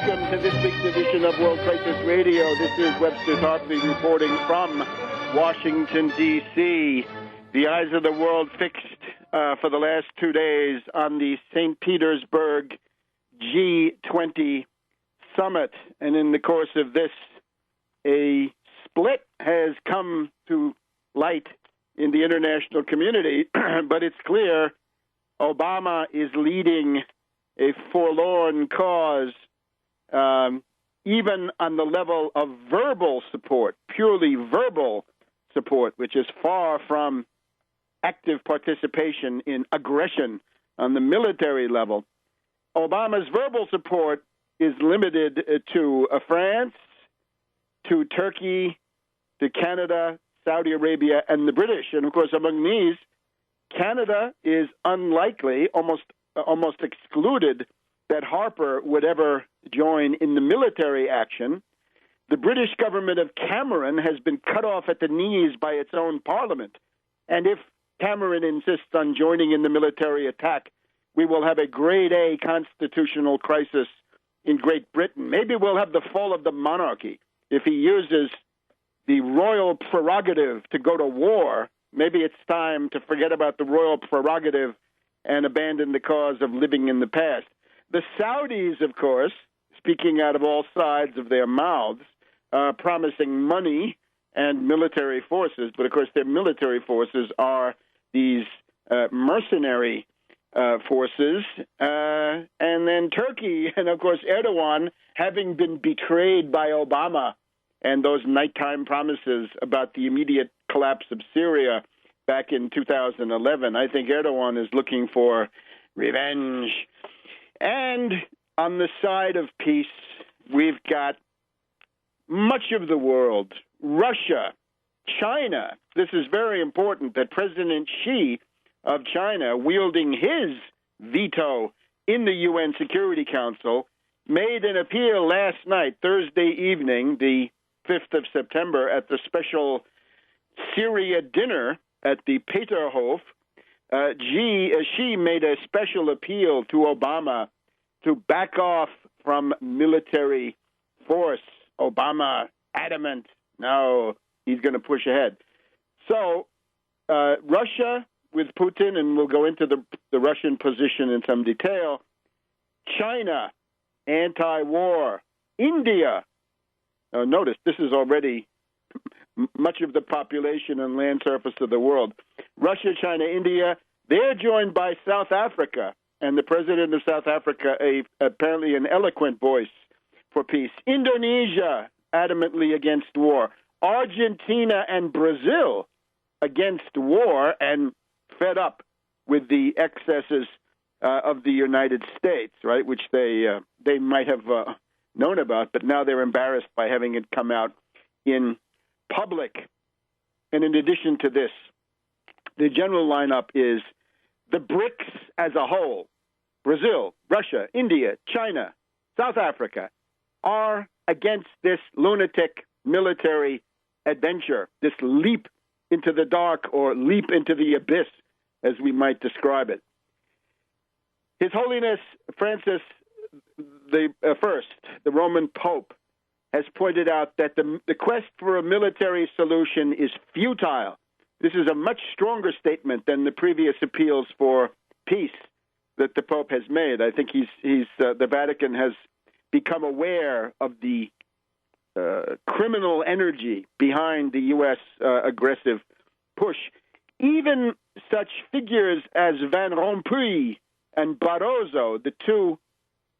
welcome to this week's edition of World Crisis Radio. This is Webster Tarpley reporting from Washington, D.C. The eyes of the world fixed for the last 2 days on the St. Petersburg G20 summit. And in the course of this, a split has come to light in the international community, but it's clear Obama is leading a forlorn cause, even on the level of verbal support, purely verbal support, which is far from active participation in aggression on the military level. Obama's verbal support is limited to France, to Turkey, to Canada, Saudi Arabia, and the British. And, of course, among these, Canada is unlikely, almost excluded, that Harper would ever join in the military action. The British government of Cameron has been cut off at the knees by its own parliament. And if Cameron insists on joining in the military attack, we will have a grade A constitutional crisis in Great Britain. Maybe we'll have the fall of the monarchy. If he uses the royal prerogative to go to war, maybe it's time to forget about the royal prerogative and abandon the cause of living in the past. The Saudis, of course, speaking out of all sides of their mouths, promising money and military forces, but of course their military forces are these mercenary forces, and then Turkey, and of course Erdogan, having been betrayed by Obama and those nighttime promises about the immediate collapse of Syria back in 2011. I think Erdogan is looking for revenge. And on the side of peace, we've got much of the world, Russia, China. This is very important that President Xi of China, wielding his veto in the UN Security Council, made an appeal last night, Thursday evening, the 5th of September, at the Syria dinner at the Peterhof. Xi made a special appeal to Obama to back off from military force. Obama adamant, no, he's going to push ahead. So Russia with Putin, and we'll go into the Russian position in some detail. China, anti-war. India, notice this is already much of the population and land surface of the world. Russia, China, India, they're joined by South Africa, and the president of South Africa, apparently an eloquent voice for peace. Indonesia, adamantly against war. Argentina and Brazil against war and fed up with the excesses of the United States, right, which they might have known about, but now they're embarrassed by having it come out in public. And in addition to this, the general lineup is the BRICS as a whole, Brazil, Russia, India, China, South Africa, are against this lunatic military adventure, this leap into the dark or leap into the abyss, as we might describe it. His Holiness Francis the First, the Roman Pope, has pointed out that the quest for a military solution is futile. This is a much stronger statement than the previous appeals for peace that the Pope has made. I think the Vatican has become aware of the criminal energy behind the U.S. Aggressive push. Even such figures as Van Rompuy and Barroso, the two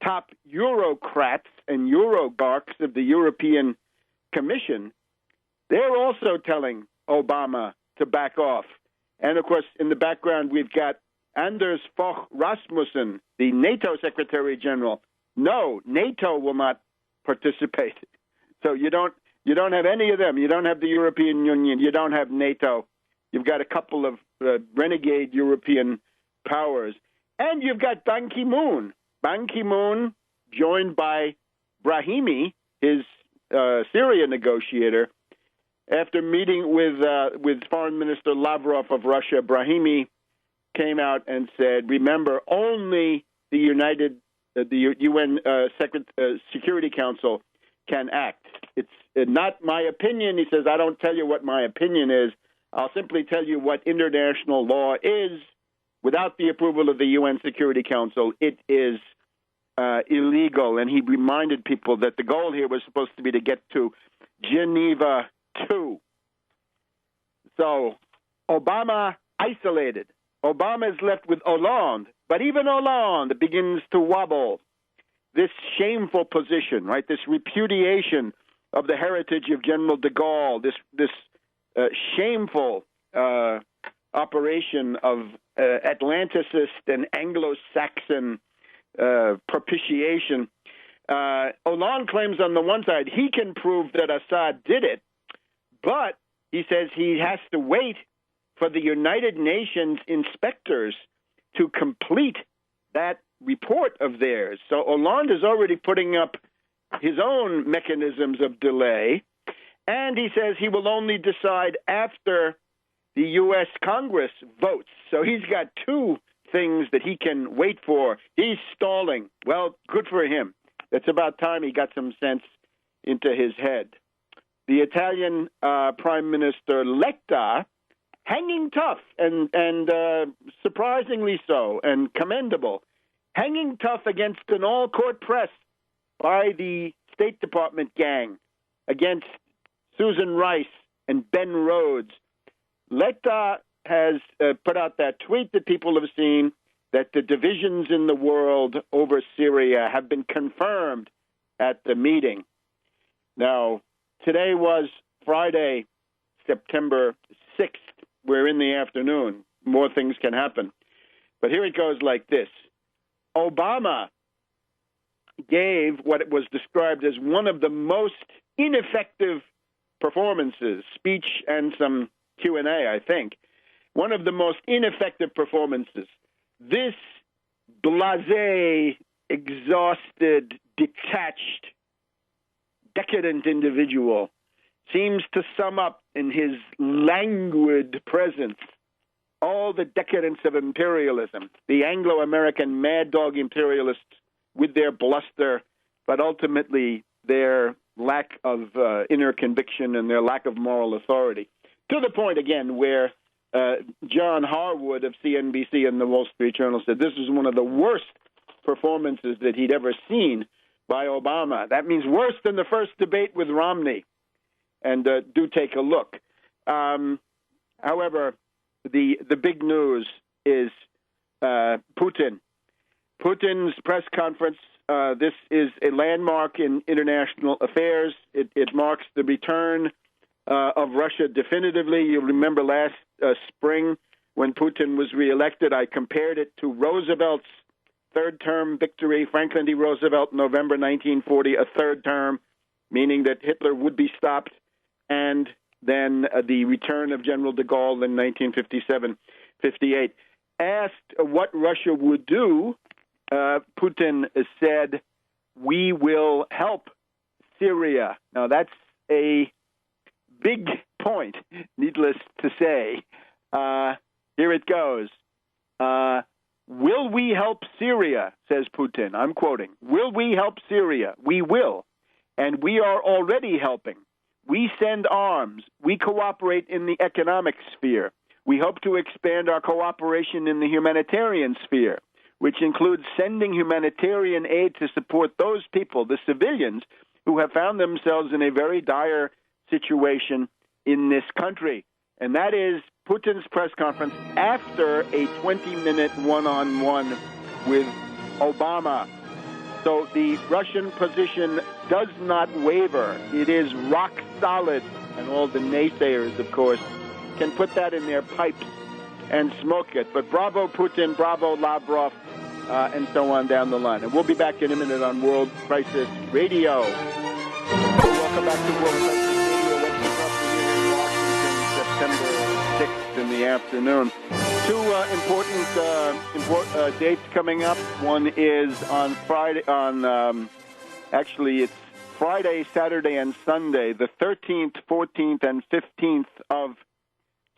top Eurocrats and Eurogarchs of the European Commission, they're also telling Obama to back off. And, of course, in the background, we've got Anders Fogh Rasmussen, the NATO Secretary General. No, NATO will not participate. So you don't have any of them. You don't have the European Union. You don't have NATO. You've got a couple of renegade European powers. And you've got Ban Ki-moon. Ban Ki-moon, joined by Brahimi, his Syria negotiator, after meeting with Foreign Minister Lavrov of Russia. Brahimi came out and said, remember, only the United the UN Security Council can act. It's not my opinion. He says, I don't tell you what my opinion is. I'll simply tell you what international law is. Without the approval of the UN Security Council, it is illegal. And he reminded people that the goal here was supposed to be to get to Geneva 2. So Obama isolated. Obama is left with Hollande, but even Hollande begins to wobble. This shameful position, right? This repudiation of the heritage of General de Gaulle, this shameful operation of Atlanticist and Anglo-Saxon propitiation. Hollande claims on the one side he can prove that Assad did it, but he says he has to wait for the United Nations inspectors to complete that report of theirs. So Hollande is already putting up his own mechanisms of delay, and he says he will only decide after the U.S. Congress votes. So he's got two things that he can wait for. He's stalling. Well, good for him. It's about time he got some sense into his head. The Italian Prime Minister Letta, hanging tough and surprisingly so and commendable, hanging tough against an all-court press by the State Department gang against Susan Rice and Ben Rhodes. Letta has put out that tweet that people have seen, that the divisions in the world over Syria have been confirmed at the meeting. Now, today was Friday, September 6th. We're in the afternoon. More things can happen. But here it goes like this. Obama gave what was described as one of the most ineffective performances, speech and some Q&A, I think, one of the most ineffective performances. This blasé, exhausted, detached, decadent individual seems to sum up in his languid presence all the decadence of imperialism, the Anglo-American mad dog imperialists with their bluster, but ultimately their lack of inner conviction and their lack of moral authority. To the point, again, where John Harwood of CNBC and the Wall Street Journal said this is one of the worst performances that he'd ever seen by Obama. That means worse than the first debate with Romney. And do take a look. However, the big news is Putin. Putin's press conference. This is a landmark in international affairs. It marks the return of Russia definitively. You remember last spring when Putin was reelected, I compared it to Roosevelt's third-term victory, Franklin D. Roosevelt, November 1940, a third term, meaning that Hitler would be stopped, and then the return of General de Gaulle in 1957-58. Asked what Russia would do, Putin said, "We will help Syria." Now, that's a big point, needless to say. Here it goes. Will we help Syria, says Putin. I'm quoting. Will we help Syria? We will. And we are already helping. We send arms. We cooperate in the economic sphere. We hope to expand our cooperation in the humanitarian sphere, which includes sending humanitarian aid to support those people, the civilians, who have found themselves in a very dire situation in this country. And that is Putin's press conference after a 20-minute one-on-one with Obama. So the Russian position does not waver. It is rock solid. And all the naysayers, of course, can put that in their pipes and smoke it. But bravo Putin, bravo Lavrov, and so on down the line. And we'll be back in a minute on World Crisis Radio. Welcome back to World Crisis Radio. Webster Tarpley here in Washington, September 6th in the afternoon. Two important dates coming up. One is on Friday, actually it's Friday, Saturday, and Sunday, the 13th, 14th, and 15th of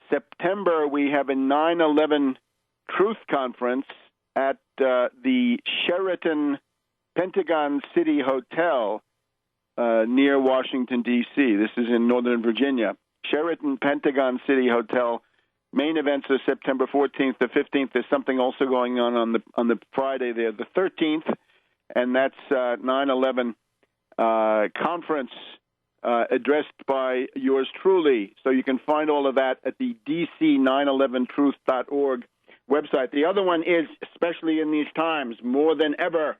September. We have a 9/11 Truth Conference at the Sheraton Pentagon City Hotel near Washington, D.C. This is in Northern Virginia. Sheraton Pentagon City Hotel. Main events are September 14th to 15th. There's something also going on the Friday there, the 13th, and that's 9/11 conference addressed by yours truly. So you can find all of that at the dc911truth.org website. The other one is, especially in these times, more than ever,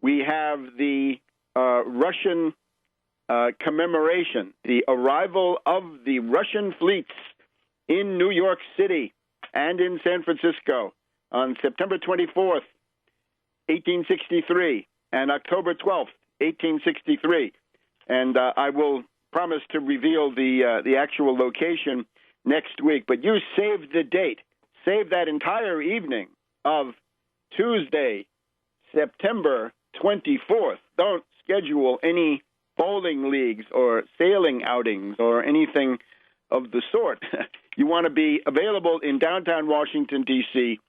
we have the Russian commemoration, the arrival of the Russian fleets in New York City and in San Francisco on September 24th, 1863, and October 12th, 1863. And I will promise to reveal the actual location next week. But you save the date. Save that entire evening of Tuesday, September 24th. Don't schedule any bowling leagues or sailing outings or anything of the sort. You want to be available in downtown Washington, D.C.,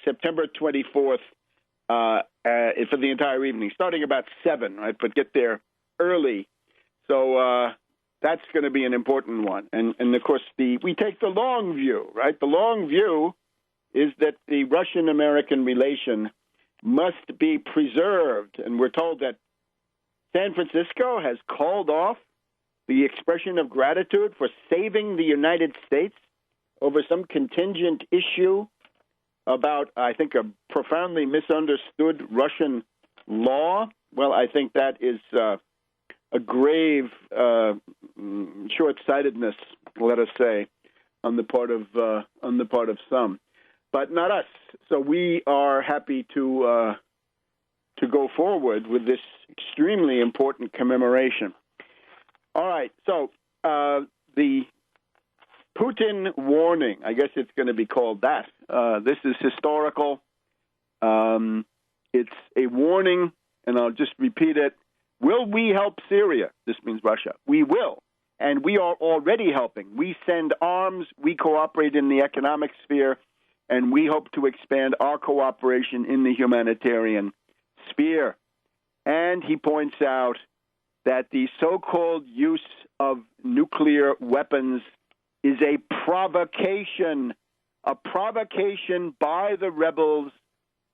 September 24th for the entire evening, starting about 7, right? But get there early. So that's going to be an important one. And of course, we take the long view, right? The long view is that the Russian-American relation must be preserved. And we're told that San Francisco has called off the expression of gratitude for saving the United States over some contingent issue about, I think, a profoundly misunderstood Russian law. Well, I think that is a grave short-sightedness, let us say, on the part of some, but not us. So we are happy to go forward with this extremely important commemoration. All right, so the Putin warning, I guess it's going to be called that. This is historical. It's a warning, and I'll just repeat it. Will we help Syria? This means Russia. We will, and we are already helping. We send arms, we cooperate in the economic sphere, and we hope to expand our cooperation in the humanitarian sphere. And he points out that the so-called use of nuclear weapons is a provocation by the rebels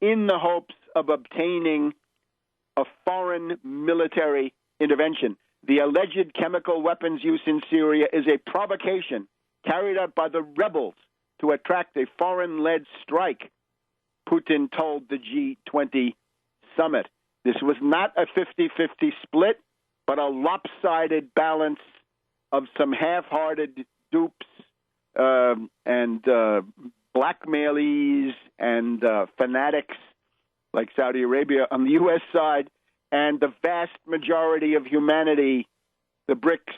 in the hopes of obtaining a foreign military intervention. The alleged chemical weapons use in Syria is a provocation carried out by the rebels to attract a foreign-led strike, Putin told the G20 summit. This was not a 50-50 split, but a lopsided balance of some half-hearted dupes and blackmailies and fanatics like Saudi Arabia on the U.S. side, and the vast majority of humanity, the BRICS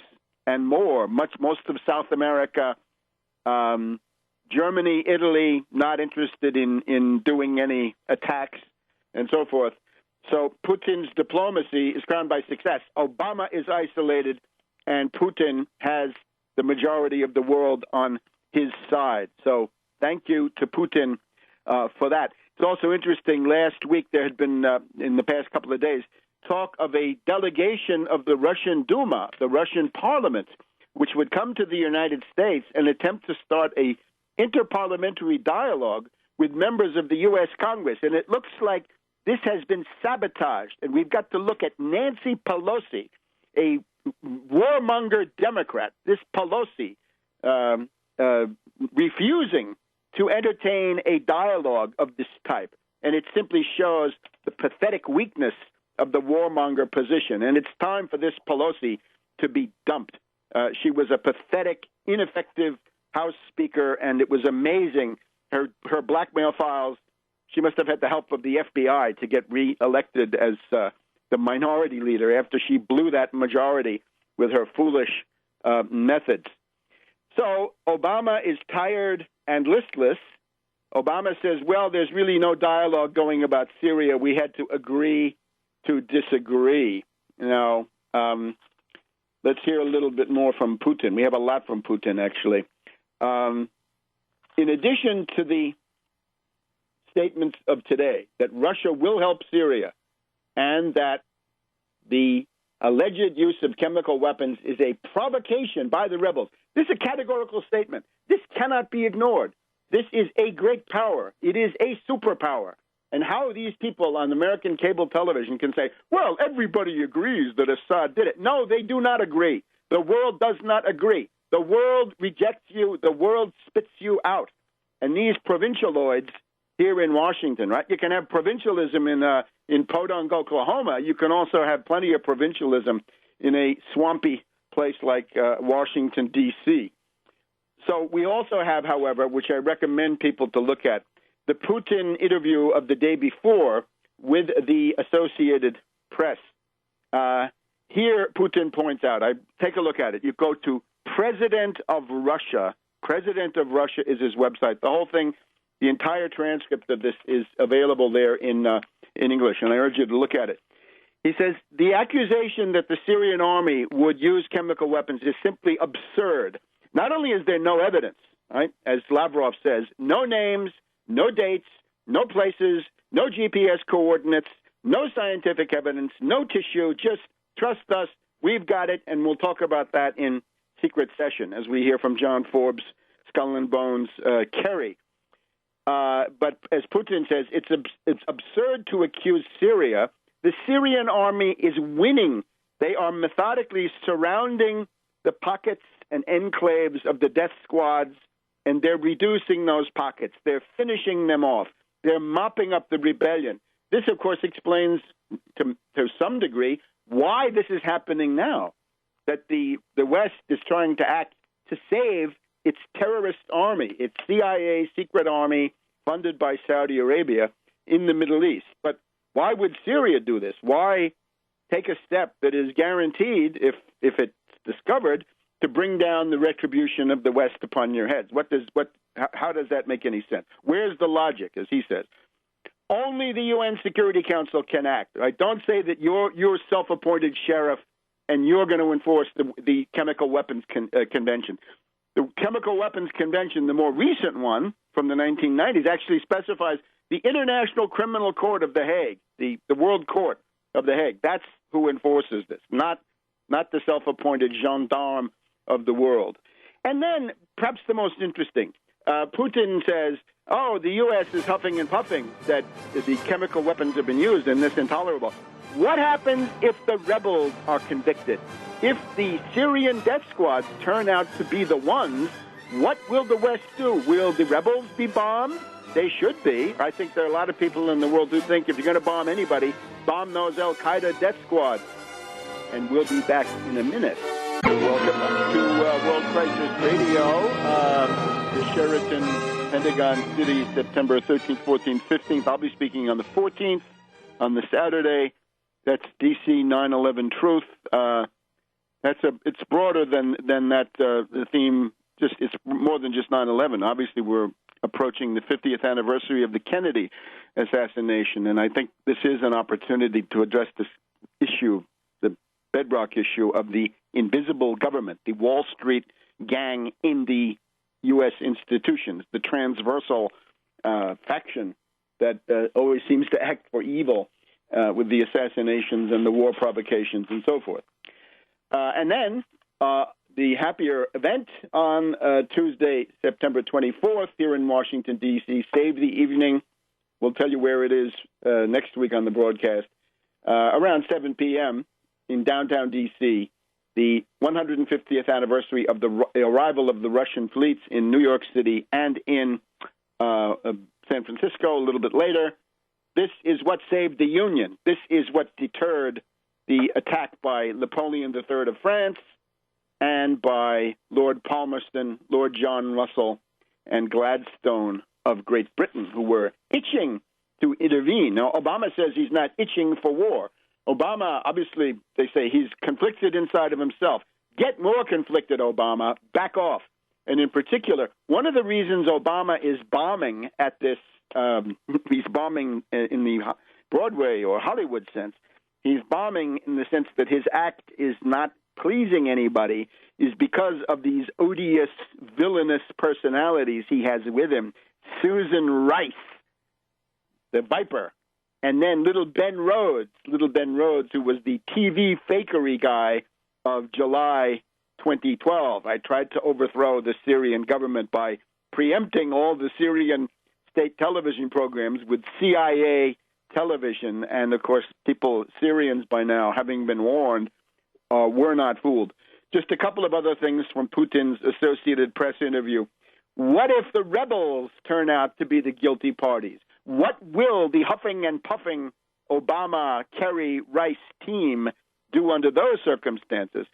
and more, most of South America, Germany, Italy, not interested in doing any attacks and so forth. So Putin's diplomacy is crowned by success. Obama is isolated, and Putin has the majority of the world on his side. So thank you to Putin for that. It's also interesting, last week there had been, in the past couple of days, talk of a delegation of the Russian Duma, the Russian parliament, which would come to the United States and attempt to start a interparliamentary dialogue with members of the U.S. Congress. And it looks like this has been sabotaged. And we've got to look at Nancy Pelosi, a warmonger Democrat, this Pelosi, refusing to entertain a dialogue of this type. And it simply shows the pathetic weakness of the warmonger position. And it's time for this Pelosi to be dumped. She was a pathetic, ineffective House Speaker, and it was amazing. Her blackmail files, she must have had the help of the FBI to get reelected as the minority leader after she blew that majority with her foolish methods. So Obama is tired and listless. Obama says, well, there's really no dialogue going about Syria. We had to agree to disagree. Now, let's hear a little bit more from Putin. We have a lot from Putin, actually. In addition to the statements of today that Russia will help Syria, and that the alleged use of chemical weapons is a provocation by the rebels. This is a categorical statement. This cannot be ignored. This is a great power. It is a superpower. And how these people on American cable television can say, well, everybody agrees that Assad did it. No, they do not agree. The world does not agree. The world rejects you. The world spits you out. And these provincialoids here in Washington, right? You can have provincialism in Podunk, Oklahoma. You can also have plenty of provincialism in a swampy place like Washington, D.C. So we also have, however, which I recommend people to look at, the Putin interview of the day before with the Associated Press. Here, Putin points out, take a look at it. You go to President of Russia. President of Russia is his website. The whole thing, the entire transcript of this is available there in English, and I urge you to look at it. He says, the accusation that the Syrian army would use chemical weapons is simply absurd. Not only is there no evidence, right, as Lavrov says, no names, no dates, no places, no GPS coordinates, no scientific evidence, no tissue, just trust us, we've got it, and we'll talk about that in secret session, as we hear from John Forbes, Skull and Bones, Kerry. But as Putin says, it's absurd to accuse Syria. The Syrian army is winning. They are methodically surrounding the pockets and enclaves of the death squads, and they're reducing those pockets. They're finishing them off. They're mopping up the rebellion. This, of course, explains to some degree why this is happening now, that the West is trying to act to save its terrorist army, its CIA secret army funded by Saudi Arabia in the Middle East. But why would Syria do this? Why take a step that is guaranteed, if it's discovered, to bring down the retribution of the West upon your heads? How does that make any sense? Where's the logic, as he says? Only the UN Security Council can act. Right? Don't say that you're self-appointed sheriff and you're going to enforce the Chemical Weapons Convention. The Chemical Weapons Convention, the more recent one from the 1990s, actually specifies the International Criminal Court of The Hague, the World Court of The Hague. That's who enforces this, not the self-appointed gendarme of the world. And then, perhaps the most interesting, Putin says, the U.S. is huffing and puffing that the chemical weapons have been used and this intolerable. What happens if the rebels are convicted? If the Syrian death squads turn out to be the ones, what will the West do? Will the rebels be bombed? They should be. I think there are a lot of people in the world who think if you're going to bomb anybody, bomb those al-Qaeda death squads. And we'll be back in a minute. Welcome to World Crisis Radio, the Sheraton, Pentagon City, September 13th, 14th, 15th. I'll be speaking on the 14th, on the Saturday. That's DC 9/11 Truth. It's broader than that. The theme it's more than just 9/11. Obviously, we're approaching the 50th anniversary of the Kennedy assassination, and I think this is an opportunity to address this issue, the bedrock issue of the invisible government, the Wall Street gang in the U.S. institutions, the transversal faction that always seems to act for evil with the assassinations and the war provocations and so forth. And then the happier event on Tuesday, September 24th, here in Washington, D.C., Save the Evening. We'll tell you where it is next week on the broadcast. Around 7 p.m. in downtown D.C., the 150th anniversary of the arrival of the Russian fleets in New York City and in San Francisco a little bit later. This is what saved the Union. This is what deterred the attack by Napoleon III of France and by Lord Palmerston, Lord John Russell, and Gladstone of Great Britain, who were itching to intervene. Now, Obama says he's not itching for war. Obama, obviously, they say he's conflicted inside of himself. Get more conflicted, Obama. Back off. And in particular, one of the reasons Obama is bombing at this, he's bombing in the Broadway or Hollywood sense, he's bombing in the sense that his act is not pleasing anybody, is because of these odious, villainous personalities he has with him. Susan Rice, the Viper, And then little Ben Rhodes, who was the TV fakery guy of July 2012. I tried to overthrow the Syrian government by preempting all the Syrian state television programs with CIA television. And, of course, Syrians by now, having been warned, were not fooled. Just a couple of other things from Putin's Associated Press interview. What if the rebels turn out to be the guilty parties? What will the huffing and puffing Obama, Kerry, Rice team do under those circumstances?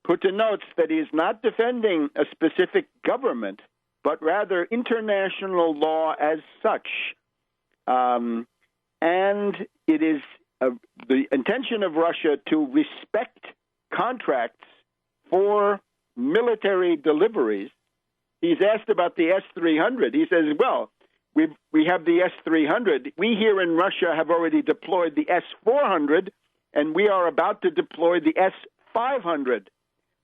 Putin notes that he is not defending a specific government, but rather international law as such. And it is the intention of Russia to respect contracts for military deliveries. He's asked about the S-300. He says, well, we have the S-300. We here in Russia have already deployed the S-400, and we are about to deploy the S-500.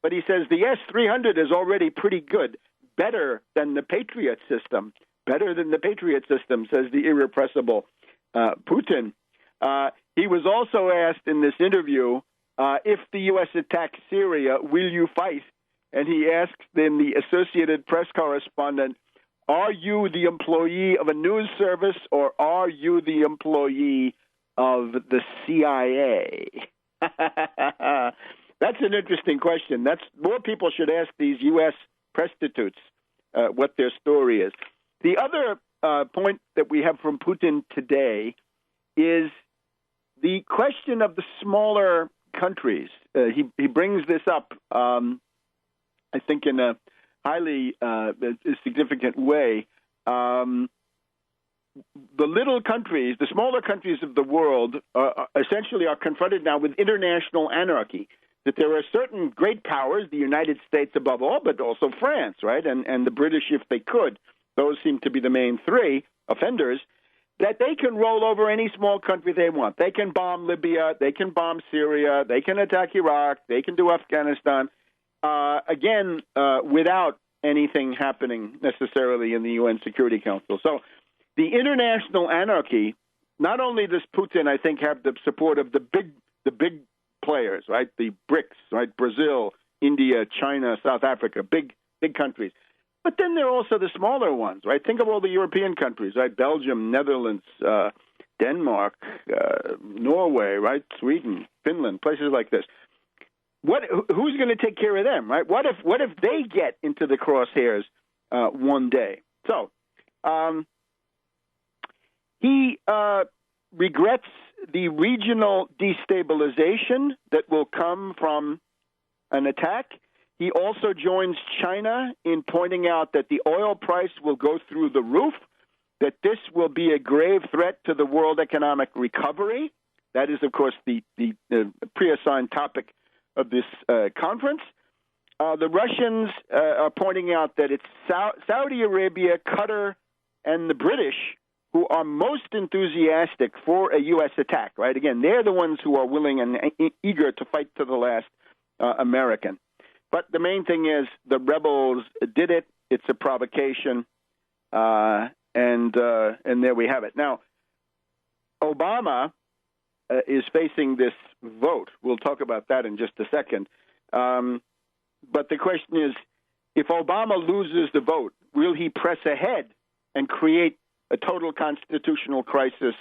But he says the S-300 is already pretty good, better than the Patriot system, says the irrepressible Putin. He was also asked in this interview, if the U.S. attacks Syria, will you fight? And he asked then the Associated Press correspondent, are you the employee of a news service or are you the employee of the CIA? That's an interesting question. More people should ask these U.S. prostitutes what their story is. The other point that we have from Putin today is the question of the smaller countries. He brings this up, I think, in a highly significant way. The little countries, the smaller countries of the world, essentially are confronted now with international anarchy. That there are certain great powers, the United States above all, but also France, right, and the British if they could. Those seem to be the main three offenders, that they can roll over any small country they want. They can bomb Libya, they can bomb Syria, they can attack Iraq, they can do Afghanistan, again, without anything happening necessarily in the UN Security Council. So the international anarchy, not only does Putin, I think, have the support of the big players, right, the BRICS, right, Brazil, India, China, South Africa, big countries. But then there are also the smaller ones, right? Think of all the European countries, right? Belgium, Netherlands, Denmark, Norway, right? Sweden, Finland, places like this. Who's going to take care of them, right? What if they get into the crosshairs one day? So he regrets the regional destabilization that will come from an attack. He also joins China in pointing out that the oil price will go through the roof, that this will be a grave threat to the world economic recovery. That is, of course, the pre-assigned topic of this conference. The Russians are pointing out that it's Saudi Arabia, Qatar, and the British who are most enthusiastic for a U.S. attack, right? Again, they're the ones who are willing and eager to fight to the last American. But the main thing is the rebels did it. It's a provocation, and there we have it. Now, Obama is facing this vote. We'll talk about that in just a second. But the question is, if Obama loses the vote, will he press ahead and create a total constitutional crisis,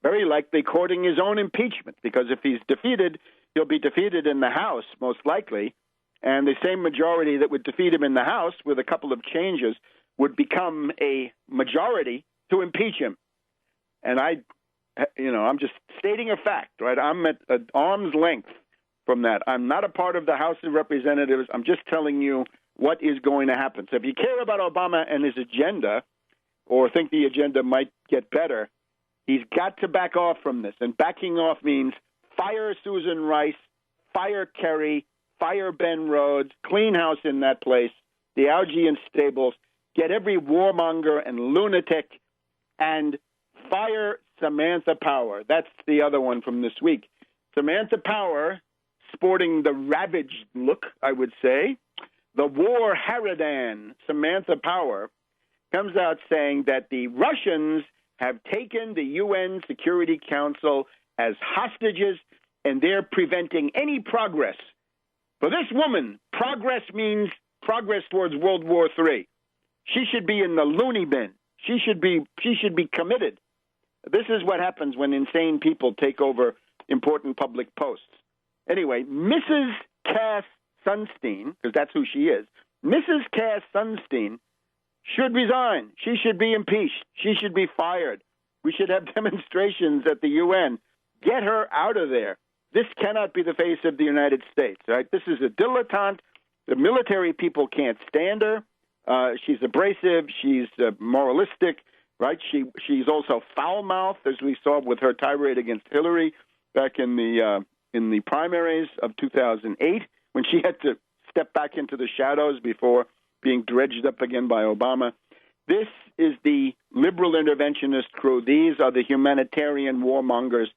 very likely courting his own impeachment? Because if he's defeated, he'll be defeated in the House, most likely. And the same majority that would defeat him in the House with a couple of changes would become a majority to impeach him. And I'm just stating a fact, right? I'm at arm's length from that. I'm not a part of the House of Representatives. I'm just telling you what is going to happen. So if you care about Obama and his agenda, or think the agenda might get better, he's got to back off from this. And backing off means fire Susan Rice, fire Kerry, fire Ben Rhodes, clean house in that place, the Augean stables, get every warmonger and lunatic, and fire Samantha Power. That's the other one from this week. Samantha Power, sporting the ravaged look, I would say, the war harridan, Samantha Power, comes out saying that the Russians have taken the UN Security Council as hostages, and they're preventing any progress. For this woman, progress means progress towards World War III. She should be in the loony bin. She should be committed. This is what happens when insane people take over important public posts. Anyway, Mrs. Cass Sunstein, because that's who she is, Mrs. Cass Sunstein should resign. She should be impeached. She should be fired. We should have demonstrations at the UN. Get her out of there. This cannot be the face of the United States, right? This is a dilettante. The military people can't stand her. She's abrasive. She's moralistic, right? She's also foul-mouthed, as we saw with her tirade against Hillary back in the primaries of 2008, when she had to step back into the shadows before being dredged up again by Obama. This is the liberal interventionist crew. These are the humanitarian warmongers,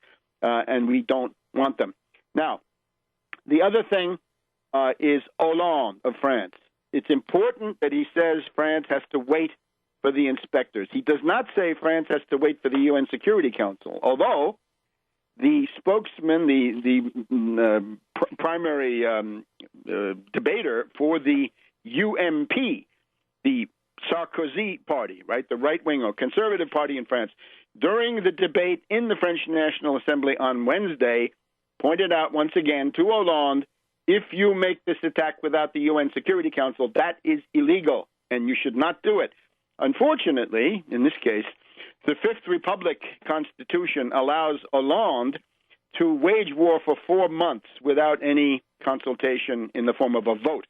and we don't want them. Now, the other thing is Hollande of France. It's important that he says France has to wait for the inspectors. He does not say France has to wait for the UN Security Council, although the spokesman, the primary debater for the UMP, the Sarkozy party, right, the right-wing or conservative party in France, during the debate in the French National Assembly on Wednesday, pointed out once again to Hollande, if you make this attack without the UN Security Council, that is illegal, and you should not do it. Unfortunately, in this case, the Fifth Republic Constitution allows Hollande to wage war for 4 months without any consultation in the form of a vote.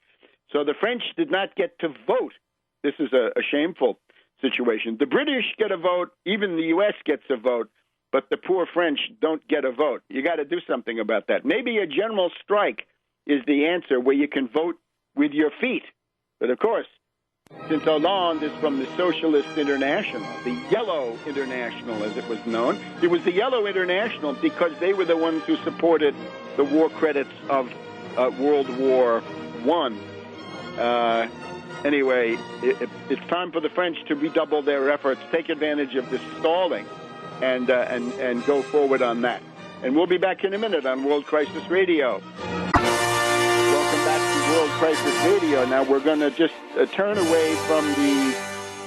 So the French did not get to vote. This is a shameful situation. The British get a vote, even the U.S. gets a vote, but the poor French don't get a vote. You got to do something about that. Maybe a general strike is the answer, where you can vote with your feet. But of course, since Hollande is from the Socialist International, the Yellow International as it was known, it was the Yellow International because they were the ones who supported the war credits of World War I. Anyway, it's time for the French to redouble their efforts, take advantage of this stalling, and go forward on that. And we'll be back in a minute on World Crisis Radio. Welcome back to World Crisis Radio. Now we're going to just turn away from the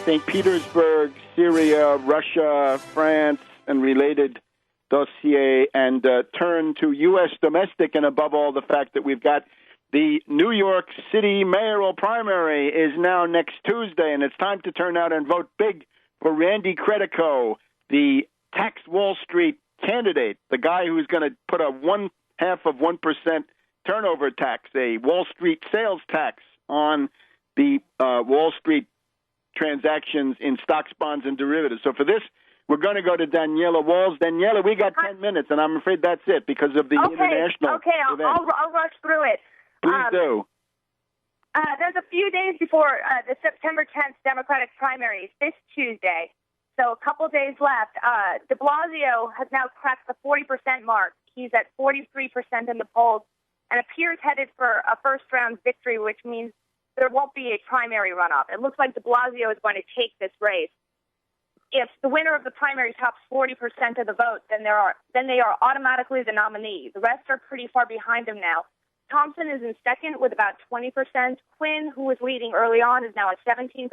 St. Petersburg, Syria, Russia, France, and related dossier and turn to U.S. domestic, and above all, the fact that we've got the New York City mayoral primary is now next Tuesday, and it's time to turn out and vote big for Randy Credico, the tax Wall Street candidate, the guy who's going to put a 0.5% turnover tax, a Wall Street sales tax on the Wall Street transactions in stocks, bonds, and derivatives. So for this, we're going to go to Daniela Walls. Daniela, we got 10 minutes, and I'm afraid that's it because of the international event. I'll rush through it. Please do. There's a few days before the September 10th Democratic primaries, this Tuesday, so a couple days left. De Blasio has now cracked the 40% mark. He's at 43% in the polls and appears headed for a first-round victory, which means there won't be a primary runoff. It looks like de Blasio is going to take this race. If the winner of the primary tops 40% of the vote, then they are automatically the nominee. The rest are pretty far behind him now. Thompson is in second with about 20%. Quinn, who was leading early on, is now at 17%.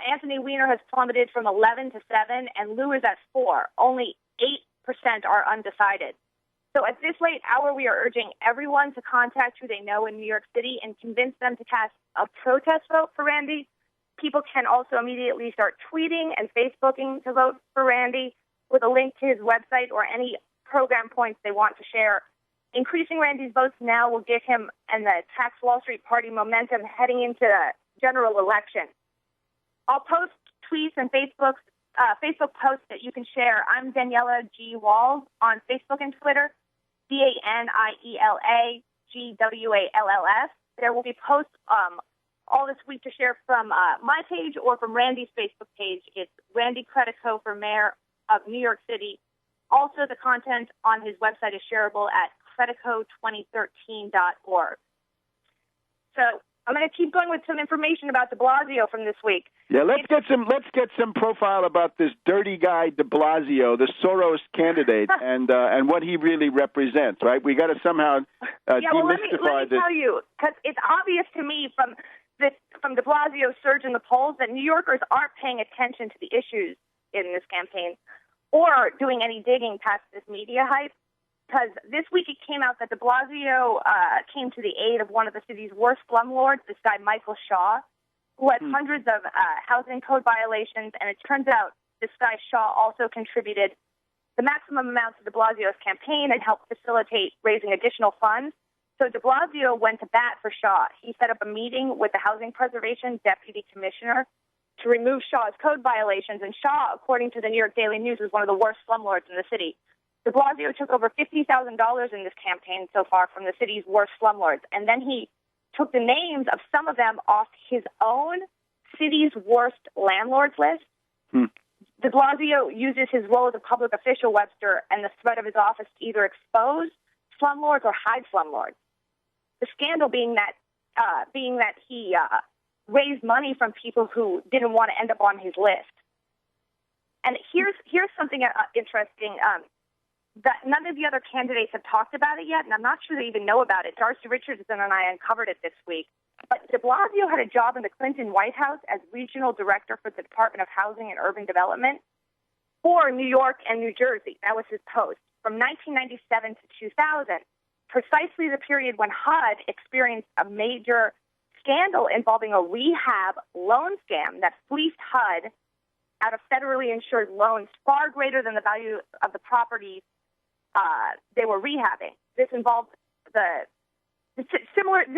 Anthony Weiner has plummeted from 11 to 7, and Lou is at 4. Only 8% are undecided. So at this late hour, we are urging everyone to contact who they know in New York City and convince them to cast a protest vote for Randy. People can also immediately start tweeting and Facebooking to vote for Randy with a link to his website or any program points they want to share. Increasing Randy's votes now will give him and the Tax Wall Street Party momentum heading into the general election. I'll post tweets and Facebook posts that you can share. I'm Daniela G. Wall on Facebook and Twitter, DanielaGwalls. There will be posts all this week to share from my page or from Randy's Facebook page. It's Randy Credico for Mayor of New York City. Also, the content on his website is shareable at credico2013.org. So I'm going to keep going with some information about de Blasio from this week. Yeah, let's get some profile about this dirty guy de Blasio, the Soros candidate, and what he really represents. Right? We got to somehow demystify let me tell you, because it's obvious to me from de Blasio's surge in the polls that New Yorkers aren't paying attention to the issues in this campaign or doing any digging past this media hype. Because this week it came out that de Blasio came to the aid of one of the city's worst slumlords, this guy Michael Shaw, who had hundreds of housing code violations. And it turns out this guy Shaw also contributed the maximum amount to de Blasio's campaign and helped facilitate raising additional funds. So de Blasio went to bat for Shaw. He set up a meeting with the Housing Preservation Deputy Commissioner to remove Shaw's code violations. And Shaw, according to the New York Daily News, was one of the worst slumlords in the city. De Blasio took over $50,000 in this campaign so far from the city's worst slumlords. And then he took the names of some of them off his own city's worst landlords list. De Blasio uses his role as a public official, Webster, and the threat of his office to either expose slumlords or hide slumlords. The scandal being that he raised money from people who didn't want to end up on his list. And here's something interesting. That none of the other candidates have talked about it yet, and I'm not sure they even know about it. Darcy Richardson and I uncovered it this week. But de Blasio had a job in the Clinton White House as regional director for the Department of Housing and Urban Development for New York and New Jersey. That was his post from 1997 to 2000, precisely the period when HUD experienced a major scandal involving a rehab loan scam that fleeced HUD out of federally insured loans far greater than the value of the properties they were rehabbing. This involved This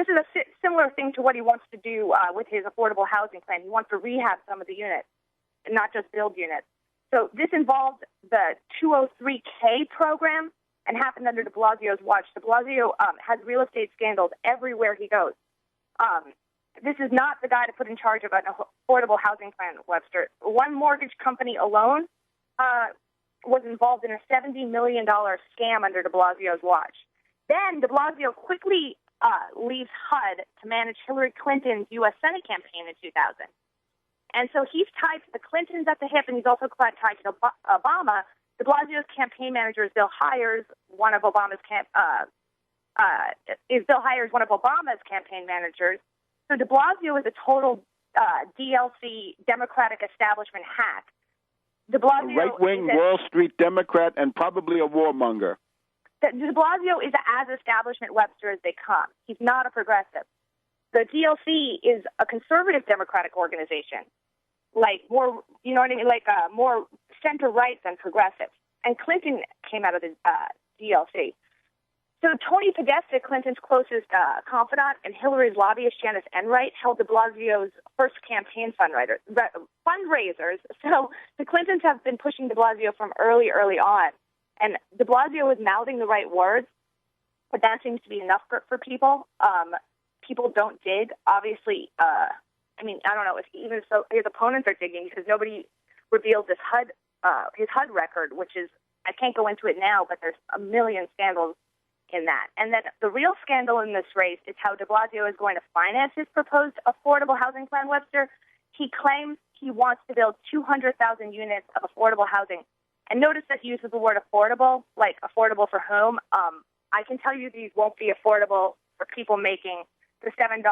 is a similar thing to what he wants to do with his affordable housing plan. He wants to rehab some of the units and not just build units. So this involved the 203K program and happened under de Blasio's watch. De Blasio has real estate scandals everywhere he goes. This is not the guy to put in charge of an affordable housing plan, Webster. One mortgage company alone was involved in a $70 million scam under de Blasio's watch. Then de Blasio quickly leaves HUD to manage Hillary Clinton's U.S. Senate campaign in 2000. And so he's tied to the Clintons at the hip, and he's also tied to Obama. De Blasio's campaign manager is Bill Hires, one of Obama's campaign managers. So de Blasio is a total DLC Democratic establishment hack. De Blasio a right-wing Wall Street Democrat and probably a warmonger. De Blasio is as establishment Webster as they come. He's not a progressive. The DLC is a conservative Democratic organization, like more, you know what I mean, like more center-right than progressive. And Clinton came out of the DLC. So Tony Podesta, Clinton's closest confidant, and Hillary's lobbyist Janice Enright held de Blasio's first campaign fundraisers. So the Clintons have been pushing de Blasio from early on. And de Blasio is mouthing the right words, but that seems to be enough for people. People don't dig. Obviously, I don't know if even so his opponents are digging because nobody revealed his HUD record, which is, I can't go into it now, but there's a million scandals in that. And then the real scandal in this race is how de Blasio is going to finance his proposed affordable housing plan, Webster. He claims he wants to build 200,000 units of affordable housing. And notice that he uses the word affordable, like affordable for whom. I can tell you these won't be affordable for people making the $7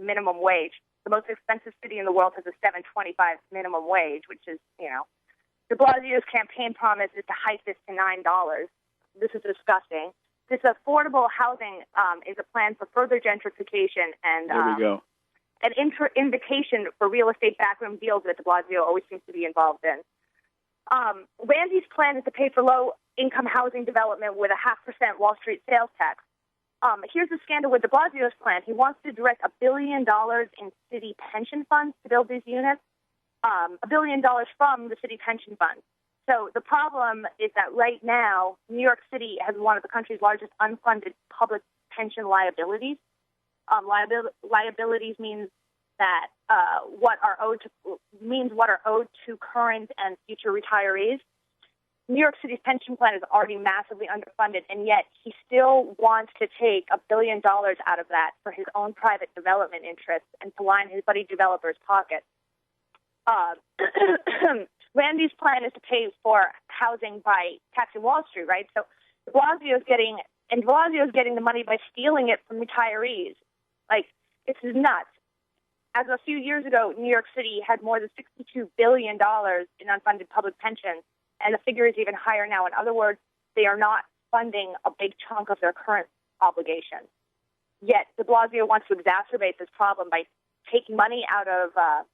minimum wage. The most expensive city in the world has a $7.25 minimum wage, which is, de Blasio's campaign promise is to hike this to $9. This is disgusting. This affordable housing is a plan for further gentrification and there we go. An invitation for real estate backroom deals that de Blasio always seems to be involved in. Randy's plan is to pay for low-income housing development with a 0.5% Wall Street sales tax. Here's the scandal with de Blasio's plan. He wants to direct $1 billion in city pension funds to build these units, $1 billion from the city pension funds. So the problem is that right now, New York City has one of the country's largest unfunded public pension liabilities. Liabilities means that what are owed to current and future retirees. New York City's pension plan is already massively underfunded, and yet he still wants to take $1 billion out of that for his own private development interests and to line his buddy developers' pockets. Randy's plan is to pay for housing by taxing Wall Street, right? So de Blasio is getting the money by stealing it from retirees. Like, this is nuts. As of a few years ago, New York City had more than $62 billion in unfunded public pensions, and the figure is even higher now. In other words, they are not funding a big chunk of their current obligations. Yet de Blasio wants to exacerbate this problem by taking money out of out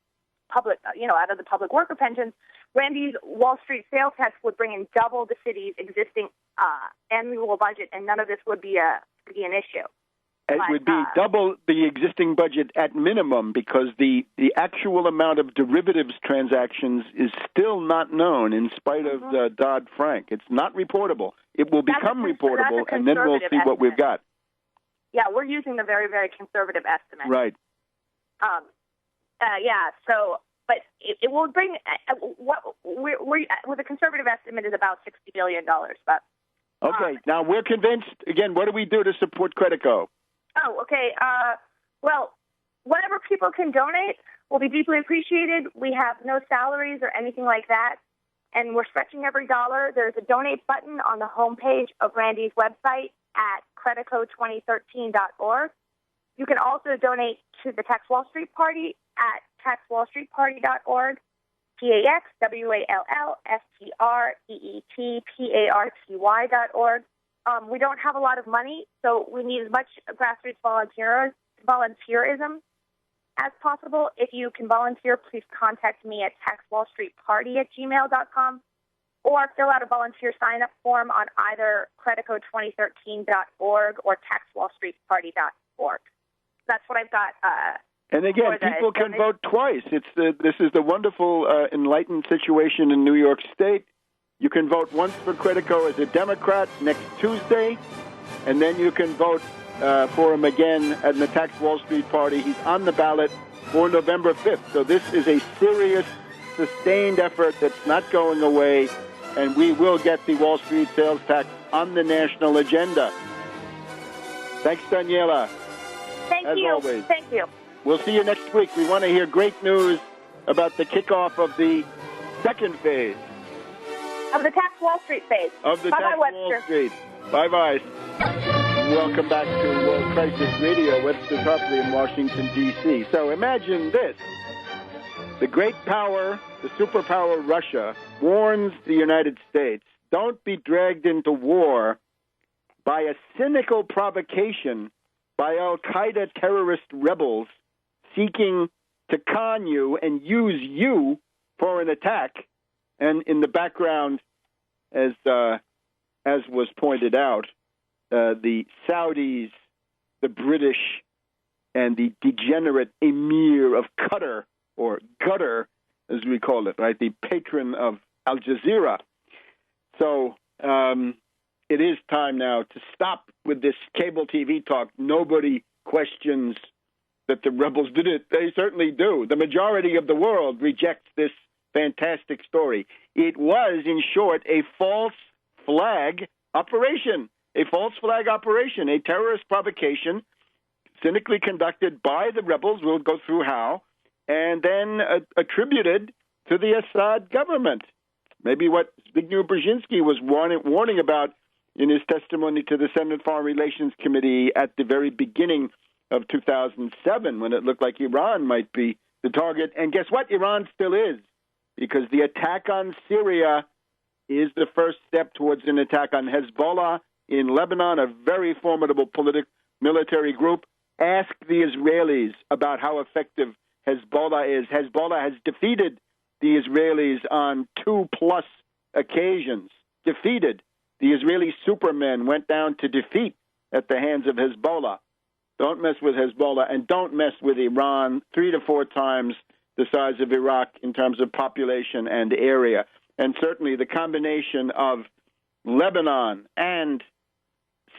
of the public worker pensions. Randy's Wall Street sales tax would bring in double the city's existing annual budget, and none of this would be an issue. It would be double the existing budget at minimum, because the actual amount of derivatives transactions is still not known in spite of Dodd-Frank. It's not reportable. It will become reportable, and then we'll see what we've got. Yeah, we're using the very, very conservative estimate. Right. But it will bring with a conservative estimate is about $60 billion. But okay, now we're convinced. Again, what do we do to support Credico? Oh, okay. Well, whatever people can donate will be deeply appreciated. We have no salaries or anything like that, and we're stretching every dollar. There's a donate button on the homepage of Randy's website at credico2013.org. You can also donate to the Tax Wall Street Party at taxwallstreetparty.org, TAXWALLSTREETPARTY.org. We don't have a lot of money, so we need as much grassroots volunteerism as possible. If you can volunteer, please contact me at taxwallstreetparty@gmail.com or fill out a volunteer sign-up form on either credico2013.org or taxwallstreetparty.org. That's what I've got. And again, people can vote twice. This is the wonderful enlightened situation in New York State. You can vote once for Credico as a Democrat next Tuesday, and then you can vote for him again at the Tax Wall Street Party. He's on the ballot for November 5th. So this is a serious, sustained effort that's not going away, and we will get the Wall Street sales tax on the national agenda. Thanks, Daniela. Thank you. Always. Thank you. We'll see you next week. We want to hear great news about the kickoff of the second phase. Of the Tax Wall Street phase. Of the Bye-bye, Tax Webster. Wall Street. Bye-bye. Welcome back to World Crisis Radio, Webster Tarpley in Washington, D.C. So imagine this. The great power, the superpower Russia, warns the United States, don't be dragged into war by a cynical provocation by al-Qaeda terrorist rebels seeking to con you and use you for an attack. And in the background, as was pointed out, the Saudis, the British, and the degenerate emir of Qatar, or Gutter, as we call it, right, the patron of Al Jazeera. So it is time now to stop with this cable TV talk. Nobody questions that the rebels did it. They certainly do. The majority of the world rejects this fantastic story. It was, in short, a false flag operation, a terrorist provocation cynically conducted by the rebels. We'll go through how, and then attributed to the Assad government. Maybe what Zbigniew Brzezinski was warning about in his testimony to the Senate Foreign Relations Committee at the very beginning of 2007, when it looked like Iran might be the target. And guess what? Iran still is, because the attack on Syria is the first step towards an attack on Hezbollah in Lebanon, a very formidable military group. Ask the Israelis about how effective Hezbollah is. Hezbollah has defeated the Israelis on 2+ occasions. Defeated. The Israeli supermen went down to defeat at the hands of Hezbollah. Don't mess with Hezbollah, and don't mess with Iran, 3 to 4 times the size of Iraq in terms of population and area. And certainly the combination of Lebanon and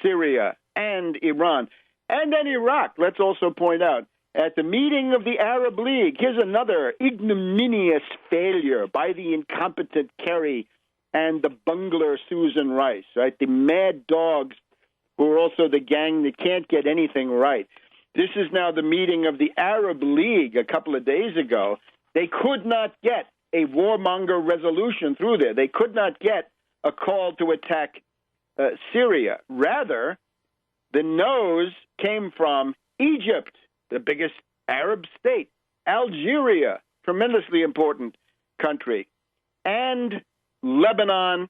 Syria and Iran, and then Iraq, let's also point out, at the meeting of the Arab League, here's another ignominious failure by the incompetent Kerry and the bungler Susan Rice, right? The mad dogs who are also the gang that can't get anything right. This is now the meeting of the Arab League a couple of days ago. They could not get a warmonger resolution through there. They could not get a call to attack Syria. Rather, the no's came from Egypt, the biggest Arab state, Algeria, tremendously important country, and Lebanon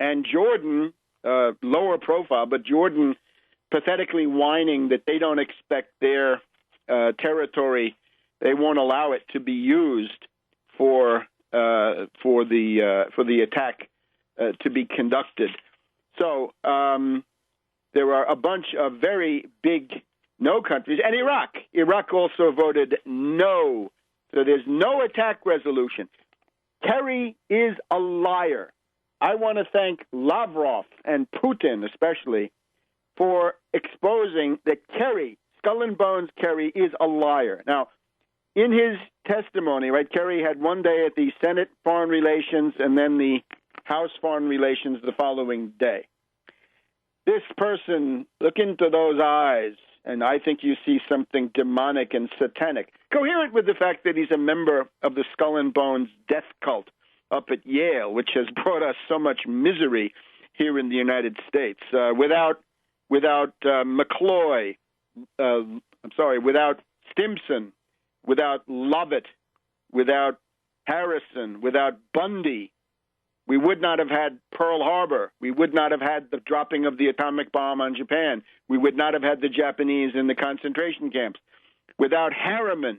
and Jordan, lower profile, but Jordan pathetically whining that they don't expect their territory, they won't allow it to be used for the attack to be conducted. So there are a bunch of very big no countries, and Iraq. Iraq also voted no. So there's no attack resolution. Kerry is a liar. I want to thank Lavrov and Putin especially for exposing that Kerry, Skull and Bones Kerry, is a liar. Now, in his testimony, right, Kerry had one day at the Senate Foreign Relations and then the House Foreign Relations the following day. This person, look into those eyes, and I think you see something demonic and satanic, coherent with the fact that he's a member of the Skull and Bones death cult up at Yale, which has brought us so much misery here in the United States. Without McCloy, without Stimson, without Lovett, without Harrison, without Bundy, we would not have had Pearl Harbor. We would not have had the dropping of the atomic bomb on Japan. We would not have had the Japanese in the concentration camps. Without Harriman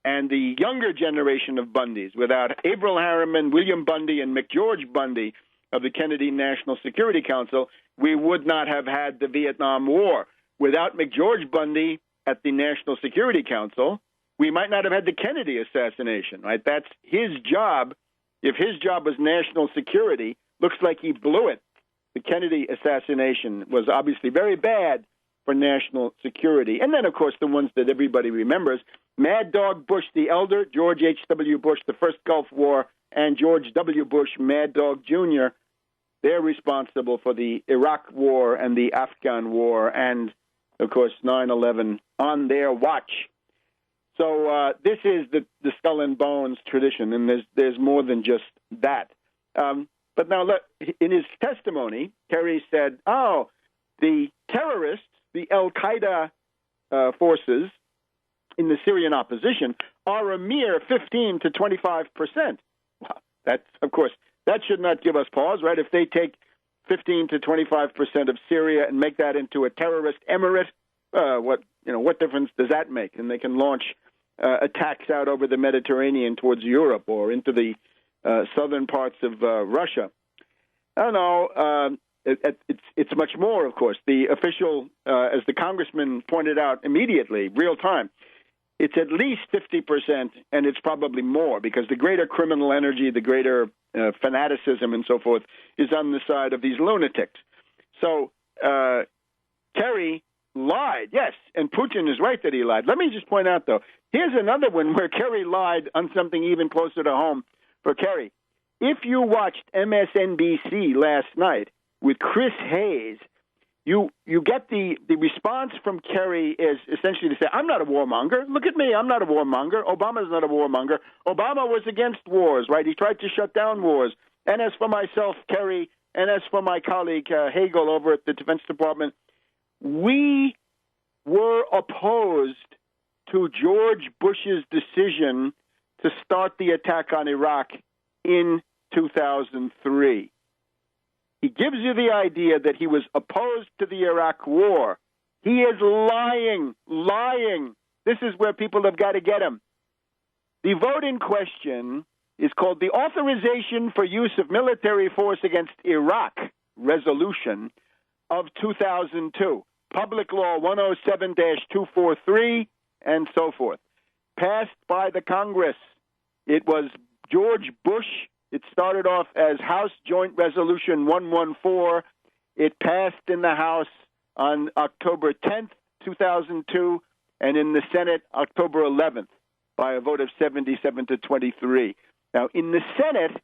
and the younger generation of Bundys, without Averell Harriman, William Bundy, and McGeorge Bundy of the Kennedy National Security Council, we would not have had the Vietnam War. Without McGeorge Bundy at the National Security Council, we might not have had the Kennedy assassination, right? That's his job. If his job was national security, looks like he blew it. The Kennedy assassination was obviously very bad for national security. And then, of course, the ones that everybody remembers, Mad Dog Bush the Elder, George H.W. Bush, the First Gulf War, and George W. Bush, Mad Dog Jr., they're responsible for the Iraq War and the Afghan War and, of course, 9/11 on their watch. So this is the Skull and Bones tradition, and there's more than just that. But now, look, in his testimony, Kerry said, the terrorists, the al-Qaeda forces in the Syrian opposition are a mere 15 to 25%. Well, that's, of course, that should not give us pause, right? If they take 15 to 25% of Syria and make that into a terrorist emirate, what difference does that make? And they can launch attacks out over the Mediterranean towards Europe or into the southern parts of Russia. I don't know. It's much more, of course. The official, as the congressman pointed out immediately, real time, it's at least 50%, and it's probably more, because the greater criminal energy, the greater fanaticism and so forth is on the side of these lunatics. So Kerry lied, yes, and Putin is right that he lied. Let me just point out, though, here's another one where Kerry lied on something even closer to home for Kerry. If you watched MSNBC last night with Chris Hayes, you get the response from Kerry is essentially to say, I'm not a warmonger. Look at me. I'm not a warmonger. Obama's not a warmonger. Obama was against wars, right? He tried to shut down wars. And as for myself, Kerry, and as for my colleague Hagel over at the Defense Department, we were opposed to George Bush's decision to start the attack on Iraq in 2003. He gives you the idea that he was opposed to the Iraq war. He is lying. This is where people have got to get him. The vote in question is called the Authorization for Use of Military Force Against Iraq Resolution of 2002. Public Law 107-243 and so forth. Passed by the Congress. It was George Bush. It started off as House Joint Resolution 114. It passed in the House on October 10th, 2002, and in the Senate October 11th by a vote of 77 to 23. Now, in the Senate,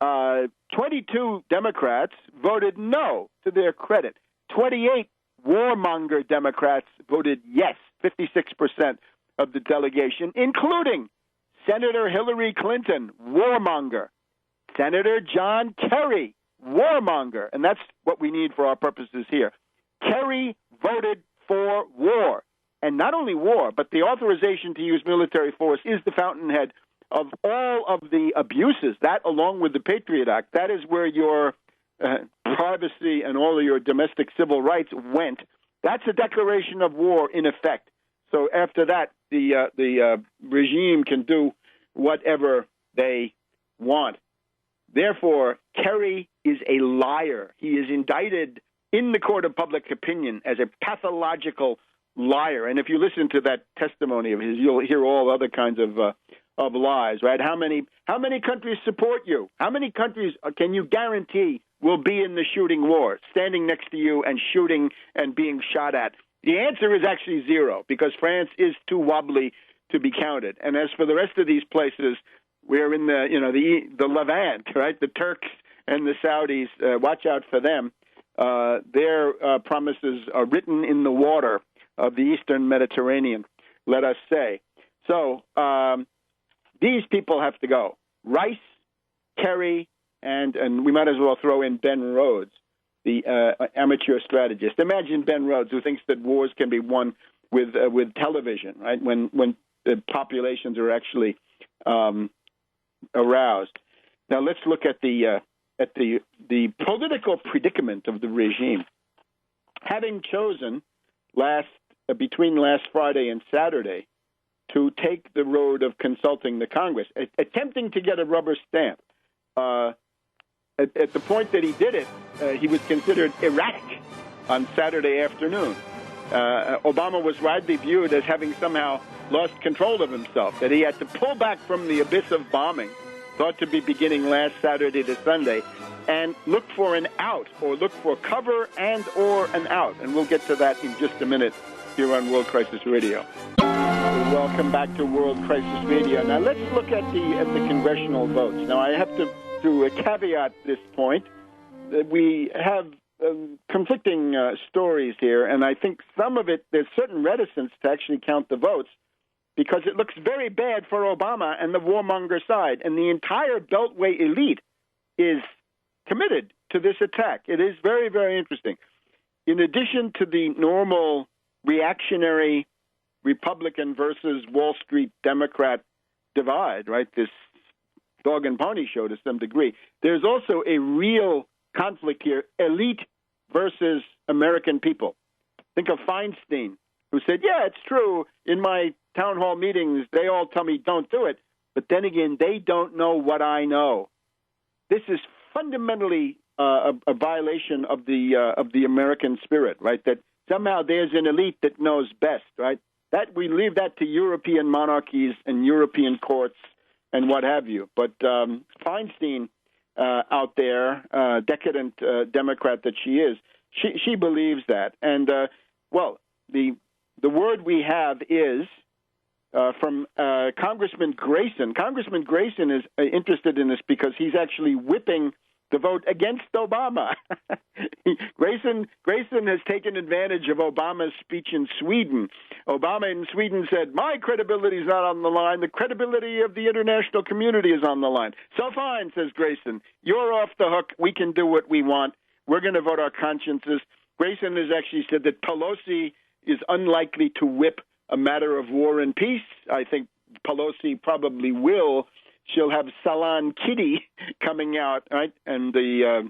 22 Democrats voted no, to their credit. 28 warmonger Democrats voted yes, 56% of the delegation, including Senator Hillary Clinton, warmonger. Senator John Kerry, warmonger. And that's what we need for our purposes here. Kerry voted for war. And not only war, but the authorization to use military force is the fountainhead of all of the abuses. That, along with the Patriot Act, that is where your privacy and all of your domestic civil rights went. That's a declaration of war in effect. So after that, the regime can do whatever they want. Therefore, Kerry is a liar. He is indicted in the court of public opinion as a pathological liar. And if you listen to that testimony of his, you'll hear all other kinds of lies, right? How many countries support you? How many countries can you guarantee will be in the shooting war, standing next to you and shooting and being shot at? The answer is actually zero, because France is too wobbly to be counted. And as for the rest of these places, we're in the Levant, right? The Turks and the Saudis, watch out for them. Their promises are written in the water of the Eastern Mediterranean, let us say. So these people have to go. Rice, Kerry, and we might as well throw in Ben Rhodes, the amateur strategist. Imagine Ben Rhodes, who thinks that wars can be won with television, right? When the populations are actually aroused. Now let's look at the political predicament of the regime. Having chosen between last Friday and Saturday to take the road of consulting the Congress, attempting to get a rubber stamp. At the point that he did it, he was considered erratic on Saturday afternoon. Obama was widely viewed as having somehow lost control of himself, that he had to pull back from the abyss of bombing, thought to be beginning last Saturday to Sunday, and look for an out, or look for cover and or an out. And we'll get to that in just a minute here on World Crisis Radio. Welcome back to World Crisis Radio. Now let's look at the congressional votes. Now I have to caveat this point that we have conflicting stories here, and I think some of it, there's certain reticence to actually count the votes because it looks very bad for Obama and the warmonger side, and the entire Beltway elite is committed to this attack. It is very, very interesting. In addition to the normal reactionary Republican versus Wall Street Democrat divide, right, this dog and pony show to some degree, there's also a real conflict here, elite versus American people. Think of Feinstein, who said, yeah, it's true, in my town hall meetings, they all tell me don't do it, but then again, they don't know what I know. This is fundamentally a violation of the American spirit, right, that somehow there's an elite that knows best, right? That we leave that to European monarchies and European courts and what have you. But Feinstein out there, decadent Democrat that she is, she believes that. And, the word we have is from Congressman Grayson. Congressman Grayson is interested in this because he's actually whipping the vote against Obama. Grayson has taken advantage of Obama's speech in Sweden. Obama in Sweden said, my credibility is not on the line. The credibility of the international community is on the line. So fine, says Grayson. You're off the hook. We can do what we want. We're going to vote our consciences. Grayson has actually said that Pelosi is unlikely to whip a matter of war and peace. I think Pelosi probably will. She'll have Salon Kitty coming out, right, and the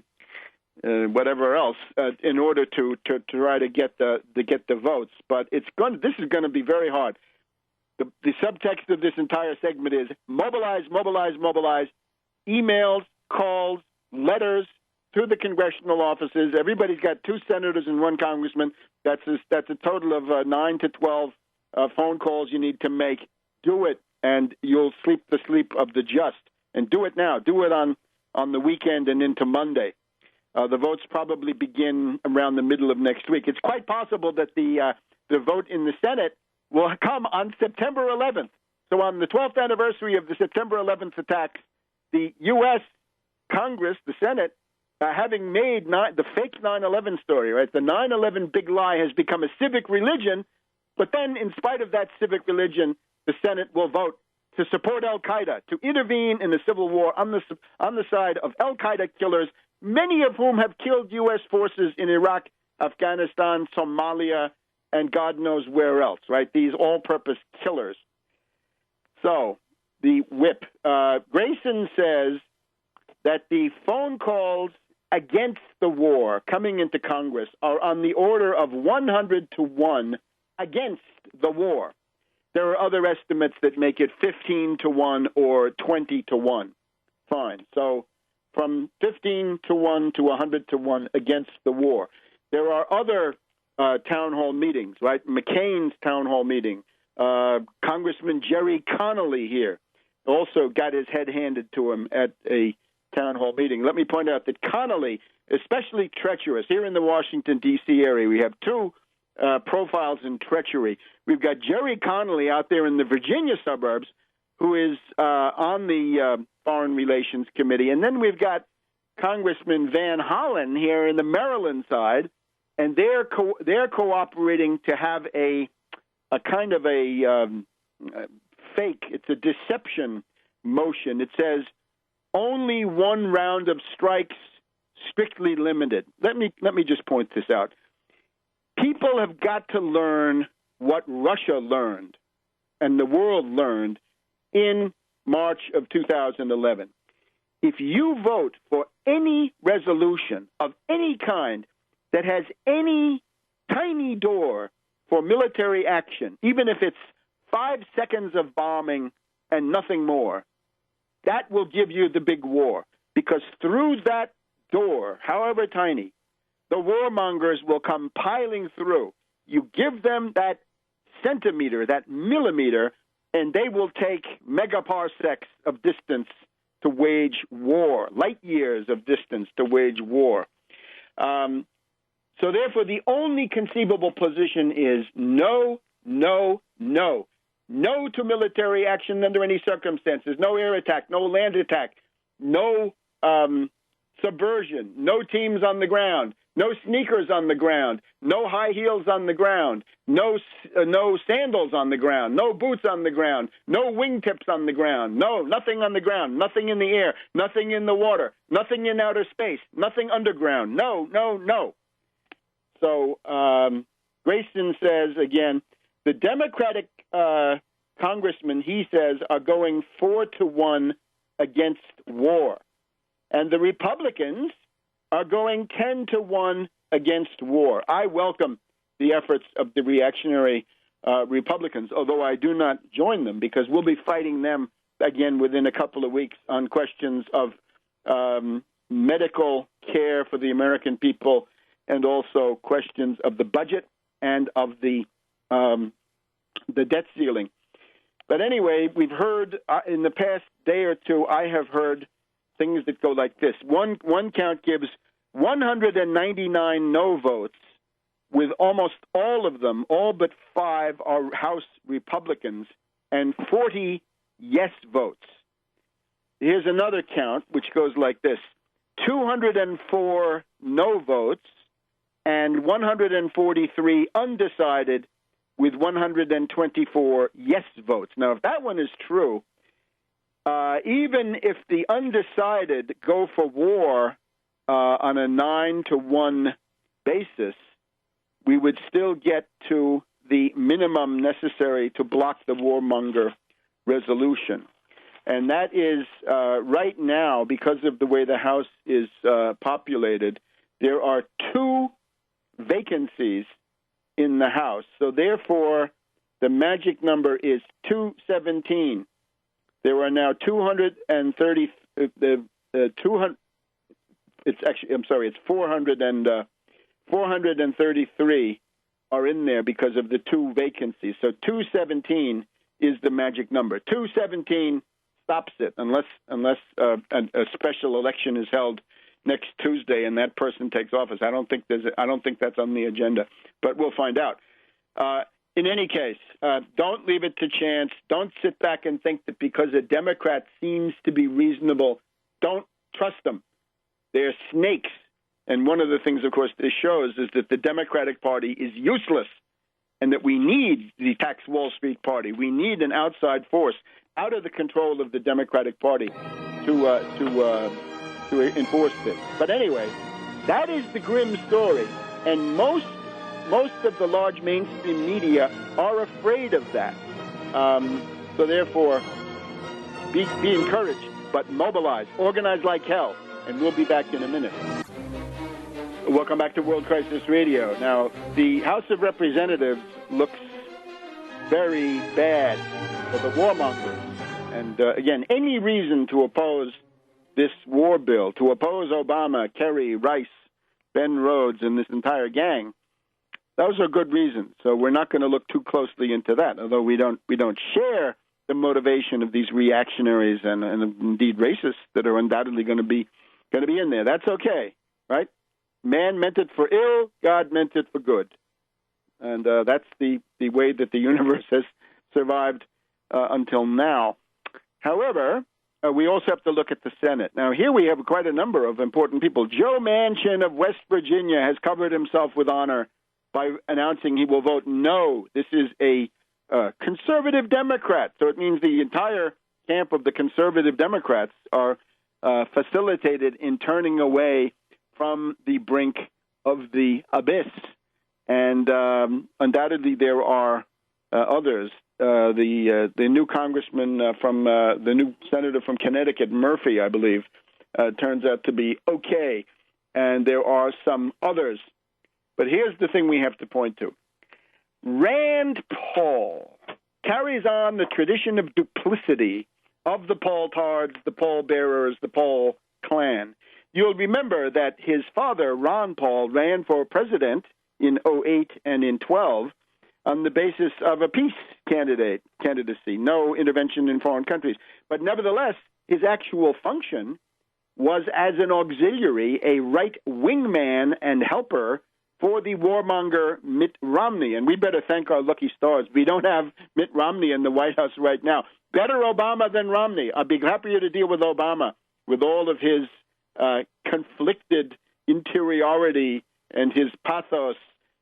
whatever else in order to try to get the votes. But this is going to be very hard. The subtext of this entire segment is mobilize, mobilize, mobilize. Emails, calls, letters to the congressional offices. Everybody's got 2 senators and 1 congressman. That's a total of 9 to 12 phone calls you need to make. Do it, and you'll sleep the sleep of the just. And do it now. Do it on the weekend and into Monday. The votes probably begin around the middle of next week. It's quite possible that the vote in the Senate will come on September 11th. So on the 12th anniversary of the September 11th attacks, the U.S. Congress, the Senate, having made the fake 9/11 story, right? The 9/11 big lie has become a civic religion, but then in spite of that civic religion, the Senate will vote to support al-Qaeda, to intervene in the civil war on the side of al-Qaeda killers, many of whom have killed U.S. forces in Iraq, Afghanistan, Somalia, and God knows where else, right? These all-purpose killers. So the whip. Grayson says that the phone calls against the war coming into Congress are on the order of 100 to 1 against the war. There are other estimates that make it 15 to 1 or 20 to 1. Fine. So from 15 to 1 to 100 to 1 against the war. There are other town hall meetings, right? McCain's town hall meeting. Congressman Jerry Connolly here also got his head handed to him at a town hall meeting. Let me point out that Connolly, especially treacherous, here in the Washington, D.C. area, we have two profiles in treachery. We've got Jerry Connolly out there in the Virginia suburbs, who is on the Foreign Relations Committee. And then we've got Congressman Van Hollen here in the Maryland side, and they're cooperating to have a kind of a fake, it's a deception motion. It says only one round of strikes, strictly limited. Let me just point this out. People have got to learn what Russia learned and the world learned in March of 2011. If you vote for any resolution of any kind that has any tiny door for military action, even if it's 5 seconds of bombing and nothing more, that will give you the big war. Because through that door, however tiny, the warmongers will come piling through. You give them that centimeter, that millimeter, and they will take megaparsecs of distance to wage war, light years of distance to wage war. So therefore, the only conceivable position is no, no, no. No to military action under any circumstances. No air attack, no land attack, no subversion, no teams on the ground, no sneakers on the ground, no high heels on the ground, no sandals on the ground, no boots on the ground, no wingtips on the ground, no, nothing on the ground, nothing in the air, nothing in the water, nothing in outer space, nothing underground, no, no, no. So Grayson says, again, the Democratic congressmen, he says, are going 4 to 1 against war. And the Republicans are going 10 to 1 against war. I welcome the efforts of the reactionary Republicans, although I do not join them, because we'll be fighting them again within a couple of weeks on questions of medical care for the American people, and also questions of the budget and of the debt ceiling. But anyway, we've heard in the past day or two, I have heard things that go like this. One count gives 199 no votes, with almost all of them, all but 5 are House Republicans, and 40 yes votes. Here's another count, which goes like this. 204 no votes and 143 undecided, with 124 yes votes. Now, if that one is true, even if the undecided go for war on a 9 to 1 basis, we would still get to the minimum necessary to block the warmonger resolution. And that is right now, because of the way the House is populated, there are 2 vacancies in the House. So therefore, the magic number is 217. There are now 230. It's 433 are in there because of the 2 vacancies. So 217 is the magic number. 217 stops it unless a special election is held next Tuesday and that person takes office. I don't think that's on the agenda, but we'll find out. In any case, don't leave it to chance. Don't sit back and think that because a Democrat seems to be reasonable, don't trust them. They're snakes. And one of the things, of course, this shows is that the Democratic Party is useless and that we need the Tax Wall Street Party. We need an outside force out of the control of the Democratic Party to enforce this. But anyway, that is the grim story. And most of the large mainstream media are afraid of that. So therefore, be encouraged, but mobilize, organize like hell. And we'll be back in a minute. Welcome back to World Crisis Radio. Now, the House of Representatives looks very bad for the warmongers. And again, any reason to oppose this war bill, to oppose Obama, Kerry, Rice, Ben Rhodes, and this entire gang, those are good reasons. So we're not going to look too closely into that, although we don't share the motivation of these reactionaries and indeed racists that are undoubtedly going to be in there. That's okay, right? Man meant it for ill, God meant it for good. And that's the way that the universe has survived until now. However, we also have to look at the Senate. Now, here we have quite a number of important people. Joe Manchin of West Virginia has covered himself with honor by announcing he will vote no. This is a conservative Democrat, so it means the entire camp of the conservative Democrats are facilitated in turning away from the brink of the abyss. And undoubtedly there are others. The new congressman the new senator from Connecticut, Murphy, I believe, turns out to be okay. And there are some others. But here's the thing we have to point to. Rand Paul carries on the tradition of duplicity of the Paul-tards, the Paul-bearers, the Paul clan. You'll remember that his father, Ron Paul, ran for president in 2008 and in 2012 on the basis of a peace candidacy, no intervention in foreign countries. But nevertheless, his actual function was as an auxiliary, a right wingman and helper for the warmonger Mitt Romney. And we better thank our lucky stars. We don't have Mitt Romney in the White House right now. Better Obama than Romney. I'd be happier to deal with Obama with all of his conflicted interiority and his pathos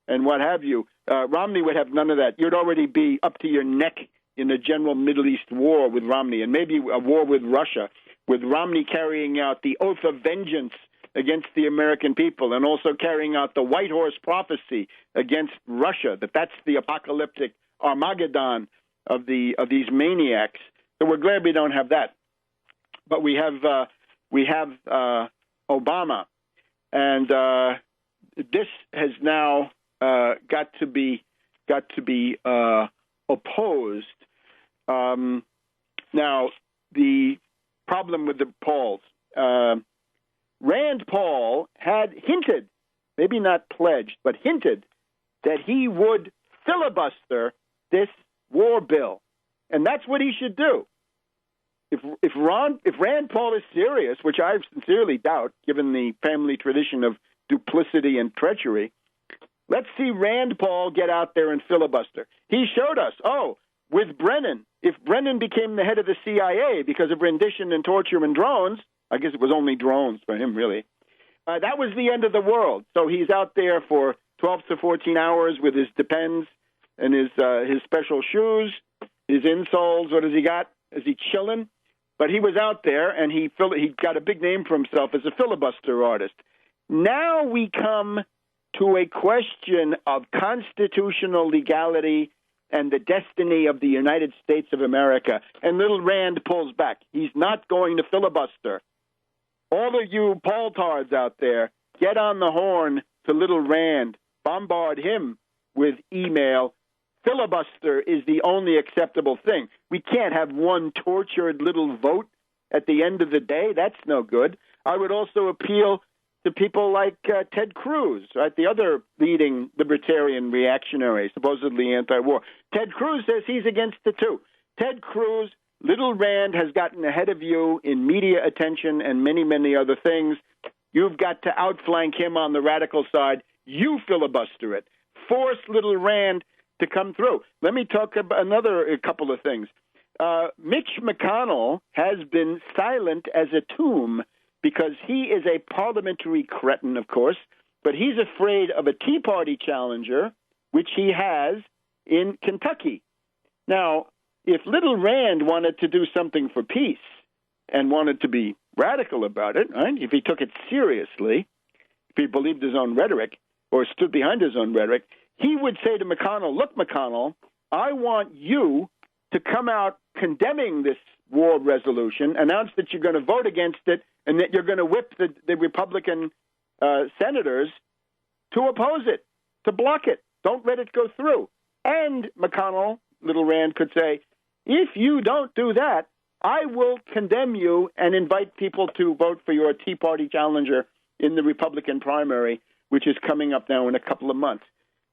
and what have you. Romney would have none of that. You'd already be up to your neck in a general Middle East war with Romney, and maybe a war with Russia, with Romney carrying out the oath of vengeance against the American people and also carrying out the White Horse prophecy against Russia, that's the apocalyptic Armageddon of these maniacs. So we're glad we don't have that. But we have Obama, and this has now got to be opposed. Now, the problem with the Pauls, Rand Paul had hinted, maybe not pledged, but hinted that he would filibuster this war bill, and that's what he should do. If Rand Paul is serious, which I sincerely doubt, given the family tradition of duplicity and treachery, let's see Rand Paul get out there and filibuster. He showed us, with Brennan, if Brennan became the head of the CIA because of rendition and torture and drones, I guess it was only drones for him, really, that was the end of the world. So he's out there for 12 to 14 hours with his Depends and his special shoes, his insoles. What has he got? Is he chilling? But he was out there, and he got a big name for himself as a filibuster artist. Now we come to a question of constitutional legality and the destiny of the United States of America. And little Rand pulls back. He's not going to filibuster. All of you Paul-tards out there, get on the horn to little Rand. Bombard him with email. Filibuster is the only acceptable thing. We can't have one tortured little vote at the end of the day. That's no good. I would also appeal to people like Ted Cruz, right? The other leading libertarian reactionary, supposedly anti-war. Ted Cruz says he's against it too. Ted Cruz, little Rand has gotten ahead of you in media attention and many, many other things. You've got to outflank him on the radical side. You filibuster it. Force little Rand to come through. Let me talk about a couple of things. Mitch McConnell has been silent as a tomb because he is a parliamentary cretin, of course, but he's afraid of a Tea Party challenger, which he has in Kentucky. Now, if little Rand wanted to do something for peace and wanted to be radical about it, right? If he took it seriously, if he believed his own rhetoric or stood behind his own rhetoric, he would say to McConnell, look, McConnell, I want you to come out condemning this war resolution, announce that you're going to vote against it, and that you're going to whip the Republican senators to oppose it, to block it. Don't let it go through. And McConnell, little Rand, could say, if you don't do that, I will condemn you and invite people to vote for your Tea Party challenger in the Republican primary, which is coming up now in a couple of months.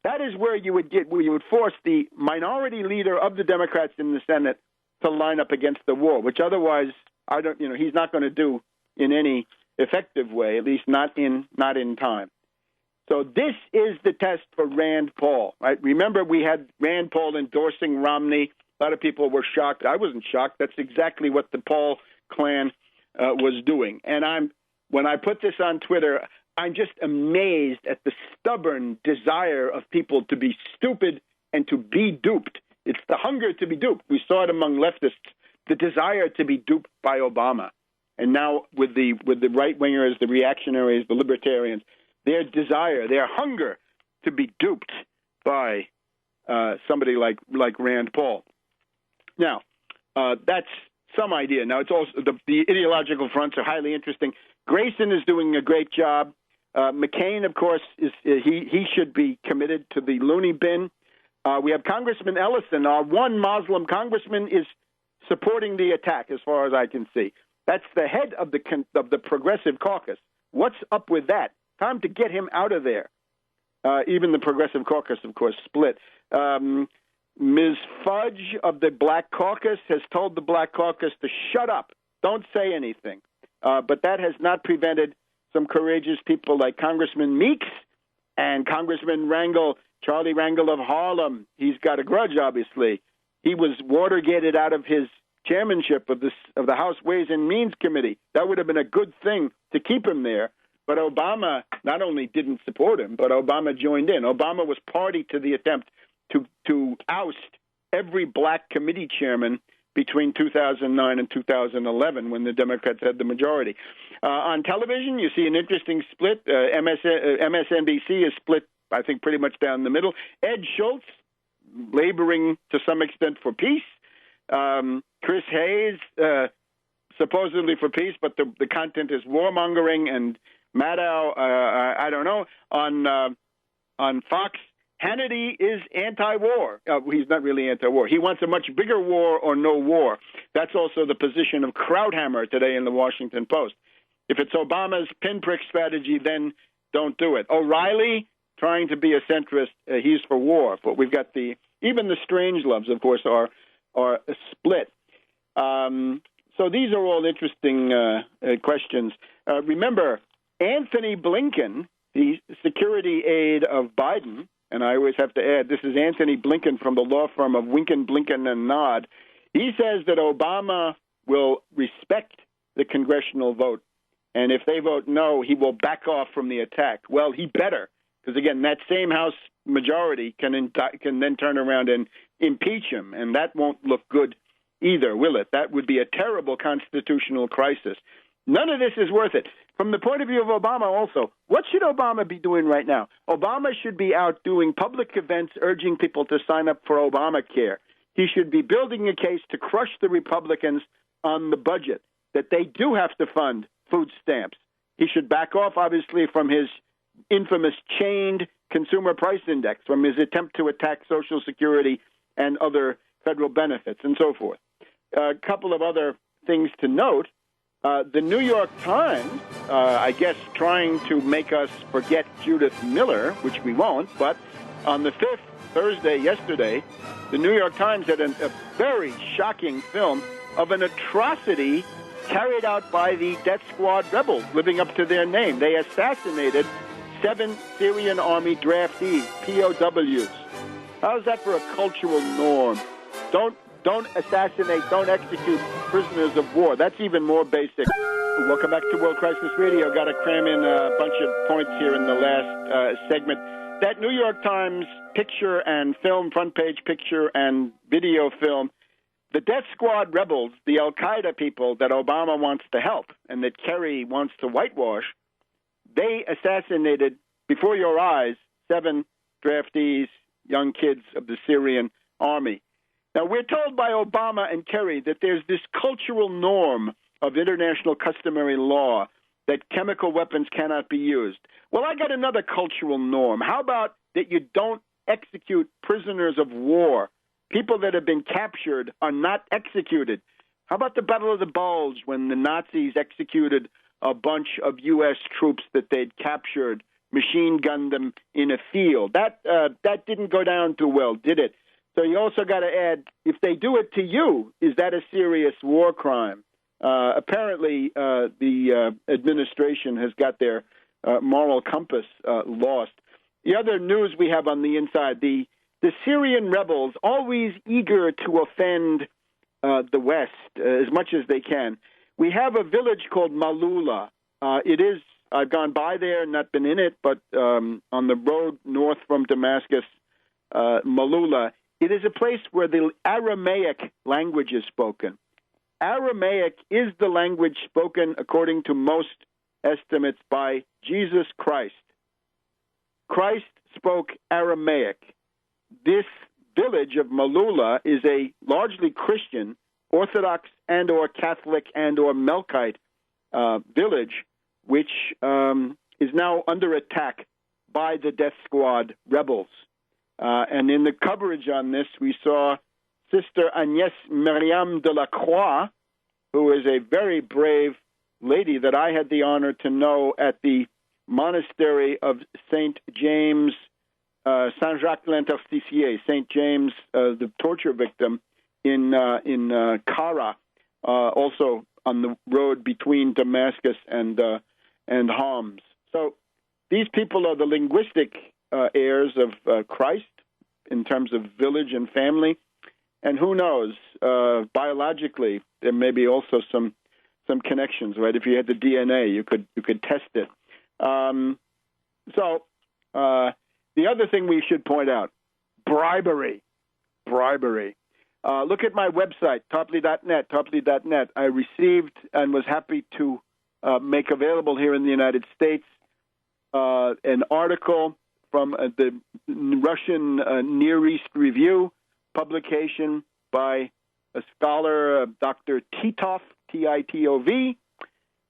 That is where you would force the minority leader of the Democrats in the Senate to line up against the war, which otherwise he's not going to do in any effective way, at least not in time. So this is the test for Rand Paul, right? Remember, we had Rand Paul endorsing Romney. A lot of people were shocked. I wasn't shocked. That's exactly what the Paul clan was doing. And when I put this on Twitter, I'm just amazed at the stubborn desire of people to be stupid and to be duped. It's the hunger to be duped. We saw it among leftists, the desire to be duped by Obama. And now with the right-wingers, the reactionaries, the libertarians, their desire, their hunger to be duped by somebody like Rand Paul. Now, that's some idea. Now, it's also the ideological fronts are highly interesting. Grayson is doing a great job. McCain, of course, he should be committed to the loony bin. We have Congressman Ellison, our one Muslim congressman, is supporting the attack, as far as I can see. That's the head of the Progressive Caucus. What's up with that? Time to get him out of there. Even the Progressive Caucus, of course, split. Ms. Fudge of the Black Caucus has told the Black Caucus to shut up. Don't say anything. But that has not prevented some courageous people like Congressman Meeks and Congressman Rangel, Charlie Rangel of Harlem. He's got a grudge, obviously. He was Watergated out of his chairmanship of the House Ways and Means Committee. That would have been a good thing to keep him there. But Obama not only didn't support him, but Obama joined in. Obama was party to the attempt to oust every black committee chairman between 2009 and 2011 when the Democrats had the majority. On television, you see an interesting split. MSNBC is split, I think, pretty much down the middle. Ed Schultz, laboring to some extent for peace. Chris Hayes, supposedly for peace, but the content is warmongering. And Maddow, I don't know. On Fox, Hannity is anti-war. He's not really anti-war. He wants a much bigger war or no war. That's also the position of Krauthammer today in the Washington Post. If it's Obama's pinprick strategy, then don't do it. O'Reilly, trying to be a centrist, he's for war. But we've got even the Strangeloves, of course, are split. So these are all interesting questions. Remember, Anthony Blinken, the security aide of Biden, and I always have to add, this is Anthony Blinken from the law firm of Winken, Blinken, and Nod. He says that Obama will respect the congressional vote, and if they vote no, he will back off from the attack. Well, he better, because, again, that same House majority can then turn around and impeach him, and that won't look good either, will it? That would be a terrible constitutional crisis. None of this is worth it. From the point of view of Obama also, what should Obama be doing right now? Obama should be out doing public events urging people to sign up for Obamacare. He should be building a case to crush the Republicans on the budget, that they do have to fund food stamps. He should back off, obviously, from his infamous chained consumer price index, from his attempt to attack Social Security and other federal benefits and so forth. A couple of other things to note. The New York Times, I guess, trying to make us forget Judith Miller, which we won't, but on the 5th, Thursday, yesterday, the New York Times had a very shocking film of an atrocity carried out by the Death Squad rebels, living up to their name. They assassinated 7 Syrian army draftees, POWs. How's that for a cultural norm? Don't assassinate, don't execute prisoners of war. That's even more basic. Welcome back to World Crisis Radio. Got to cram in a bunch of points here in the last segment. That New York Times picture and film, front page picture and video film, the death squad rebels, the al-Qaeda people that Obama wants to help and that Kerry wants to whitewash, they assassinated before your eyes 7 draftees, young kids of the Syrian army. Now, we're told by Obama and Kerry that there's this cultural norm of international customary law that chemical weapons cannot be used. Well, I got another cultural norm. How about that you don't execute prisoners of war? People that have been captured are not executed. How about the Battle of the Bulge when the Nazis executed a bunch of U.S. troops that they'd captured, machine gunned them in a field? That didn't go down too well, did it? So you also got to add, if they do it to you, is that a serious war crime? Apparently, the administration has got their moral compass lost. The other news we have on the inside, the Syrian rebels, always eager to offend the West as much as they can. We have a village called Malula. I've gone by there, not been in it, but on the road north from Damascus, Malula, it is a place where the Aramaic language is spoken. Aramaic is the language spoken, according to most estimates, by Jesus Christ. Christ spoke Aramaic. This village of Malula is a largely Christian, Orthodox and or Catholic and or Melkite village, which is now under attack by the death squad rebels. And in the coverage on this, we saw Sister Agnès Myriam de la Croix, who is a very brave lady that I had the honor to know at the monastery of Saint James, Saint-Jacques l'Interstitier, Saint James, the torture victim in Kara, also on the road between Damascus and Homs. So these people are the linguistic heirs of Christ in terms of village and family. And who knows, biologically, there may be also some connections, right? If you had the DNA, you could test it. So the other thing we should point out, bribery. Look at my website, tarpley.net. I received and was happy to make available here in the United States an article from the Russian Near East Review, publication by a scholar, Dr. Titov, T-I-T-O-V,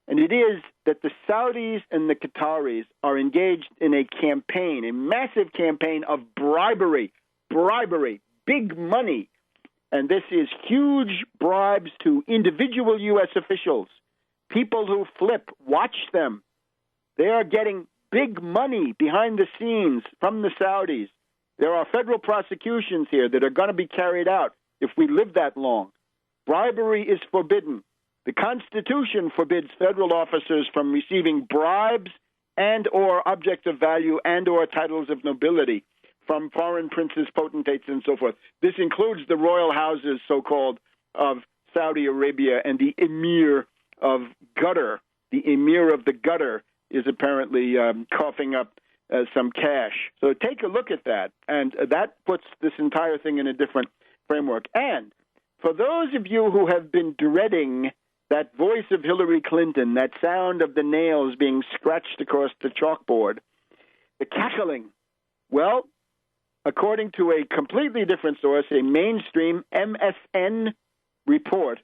and it is that the Saudis and the Qataris are engaged in a campaign, a massive campaign of bribery, big money, and this is huge bribes to individual U.S. officials, people who flip, watch them. They are getting big money behind the scenes from the Saudis. There are federal prosecutions here that are going to be carried out if we live that long. Bribery is forbidden. The Constitution forbids federal officers from receiving bribes and or objects of value and or titles of nobility from foreign princes, potentates, and so forth. This includes the royal houses, so-called, of Saudi Arabia, and the emir of Qatar. The emir of the Qatar is apparently coughing up some cash. So take a look at that, and that puts this entire thing in a different framework. And for those of you who have been dreading that voice of Hillary Clinton, that sound of the nails being scratched across the chalkboard, the cackling, well, according to a completely different source, a mainstream MSN report,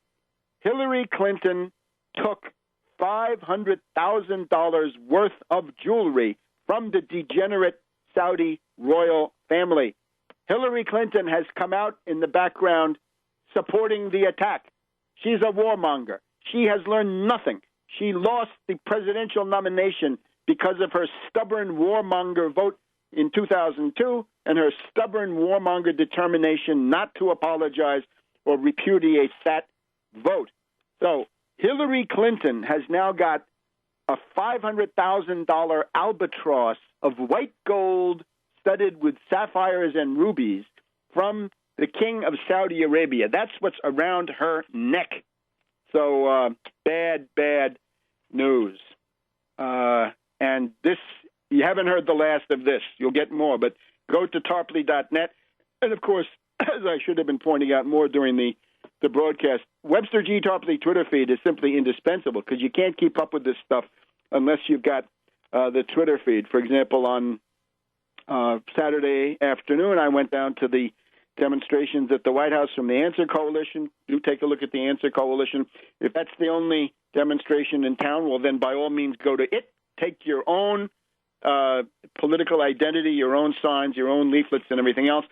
Hillary Clinton took $500,000 worth of jewelry from the degenerate Saudi royal family. Hillary Clinton has come out in the background supporting the attack. She's a warmonger. She has learned nothing. She lost the presidential nomination because of her stubborn warmonger vote in 2002 and her stubborn warmonger determination not to apologize or repudiate that vote. So Hillary Clinton has now got a $500,000 albatross of white gold studded with sapphires and rubies from the King of Saudi Arabia. That's what's around her neck. So bad news. And this, you haven't heard the last of this. You'll get more, but go to tarpley.net. And, of course, as I should have been pointing out more during the broadcast, Webster G. Tarpley Twitter feed is simply indispensable because you can't keep up with this stuff unless you've got the Twitter feed. For example, on Saturday afternoon, I went down to the demonstrations at the White House from the Answer Coalition. Do take a look at the Answer Coalition. If that's the only demonstration in town, well, then by all means go to it. Take your own political identity, your own signs, your own leaflets, and everything else.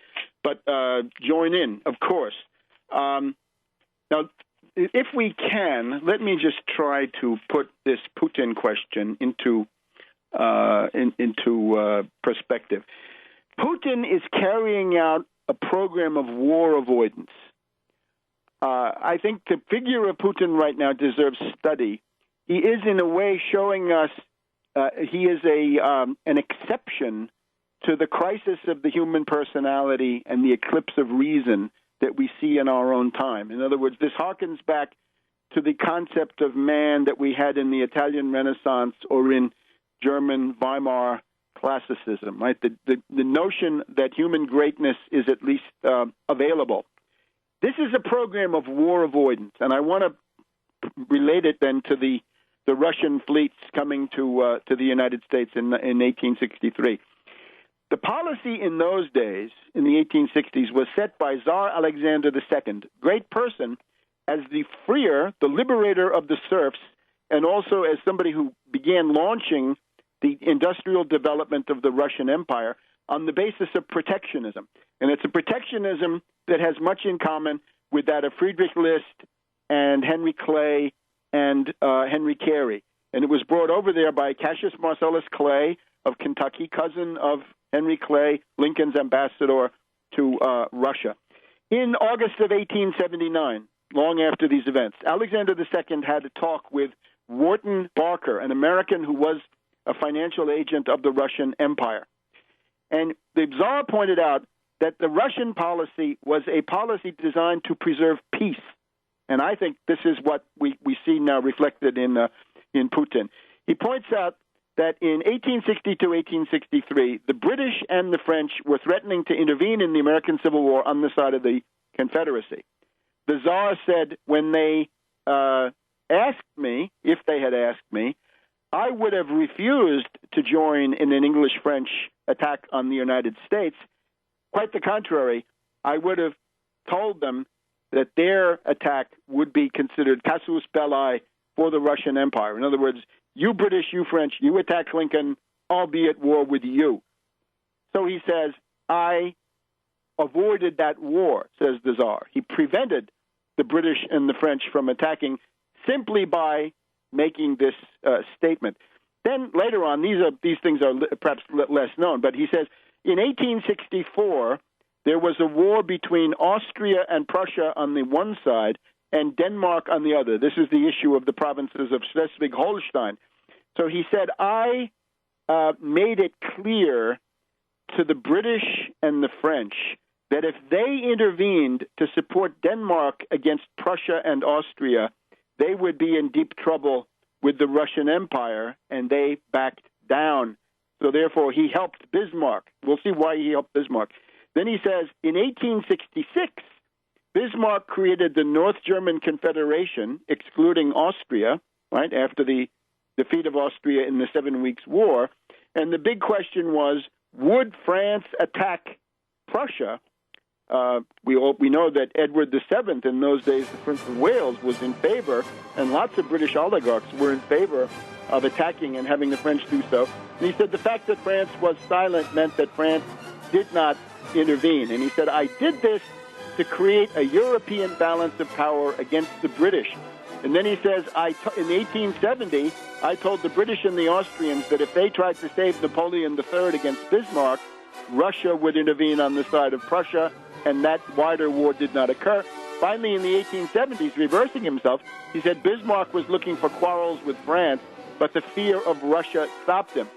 But join in, of course. Now, if we can, let me just try to put this Putin question into perspective. Putin is carrying out a program of war avoidance. I think the figure of Putin right now deserves study. He is, in a way, showing us he is an exception to the crisis of the human personality and the eclipse of reason that we see in our own time. In other words, this harkens back to the concept of man that we had in the Italian Renaissance or in German Weimar classicism, right? The notion that human greatness is at least available. This is a program of war avoidance, and I want to relate it then to the Russian fleets coming to the United States in 1863. The policy in those days, in the 1860s, was set by Tsar Alexander II, great person, as the freer, the liberator of the serfs, and also as somebody who began launching the industrial development of the Russian Empire on the basis of protectionism. And it's a protectionism that has much in common with that of Friedrich List and Henry Clay and Henry Kerry. And it was brought over there by Cassius Marcellus Clay of Kentucky, cousin of Henry Clay, Lincoln's ambassador to Russia. In August of 1879, long after these events, Alexander II had a talk with Wharton Barker, an American who was a financial agent of the Russian Empire. And the Tsar pointed out that the Russian policy was a policy designed to preserve peace. And I think this is what we see now reflected in Putin. He points out that in 1860 to 1863, the British and the French were threatening to intervene in the American Civil War on the side of the Confederacy. The Tsar said when they asked me, if they had asked me, I would have refused to join in an English-French attack on the United States. Quite the contrary, I would have told them that their attack would be considered casus belli for the Russian Empire. In other words, you British, you French, you attack Lincoln, I'll be at war with you. So he says, I avoided that war, says the Tsar. He prevented the British and the French from attacking simply by making this statement. Then later on, these things are perhaps less known, but he says, in 1864, there was a war between Austria and Prussia on the one side and Denmark on the other. This is the issue of the provinces of Schleswig-Holstein. So he said, I made it clear to the British and the French that if they intervened to support Denmark against Prussia and Austria, they would be in deep trouble with the Russian Empire, and they backed down. So therefore, he helped Bismarck. We'll see why he helped Bismarck. Then he says, in 1866, Bismarck created the North German Confederation, excluding Austria, right, after the defeat of Austria in the 7 Weeks' War. And the big question was, would France attack Prussia? We know that Edward VII, in those days, the Prince of Wales, was in favor, and lots of British oligarchs were in favor of attacking and having the French do so. And he said the fact that France was silent meant that France did not intervene. And he said, I did this to create a European balance of power against the British. And then he says, in 1870, I told the British and the Austrians that if they tried to save Napoleon III against Bismarck, Russia would intervene on the side of Prussia, and that wider war did not occur. Finally, in the 1870s, reversing himself, he said Bismarck was looking for quarrels with France, but the fear of Russia stopped him.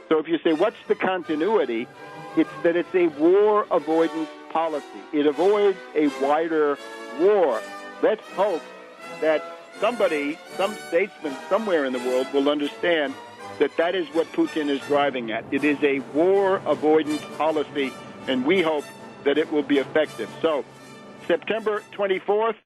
So if you say, what's the continuity? It's that it's a war avoidance policy. It avoids a wider war. Let's hope that somebody, some statesman somewhere in the world will understand that that is what Putin is driving at. It is a war avoidance policy, and we hope that it will be effective. So, September 24th,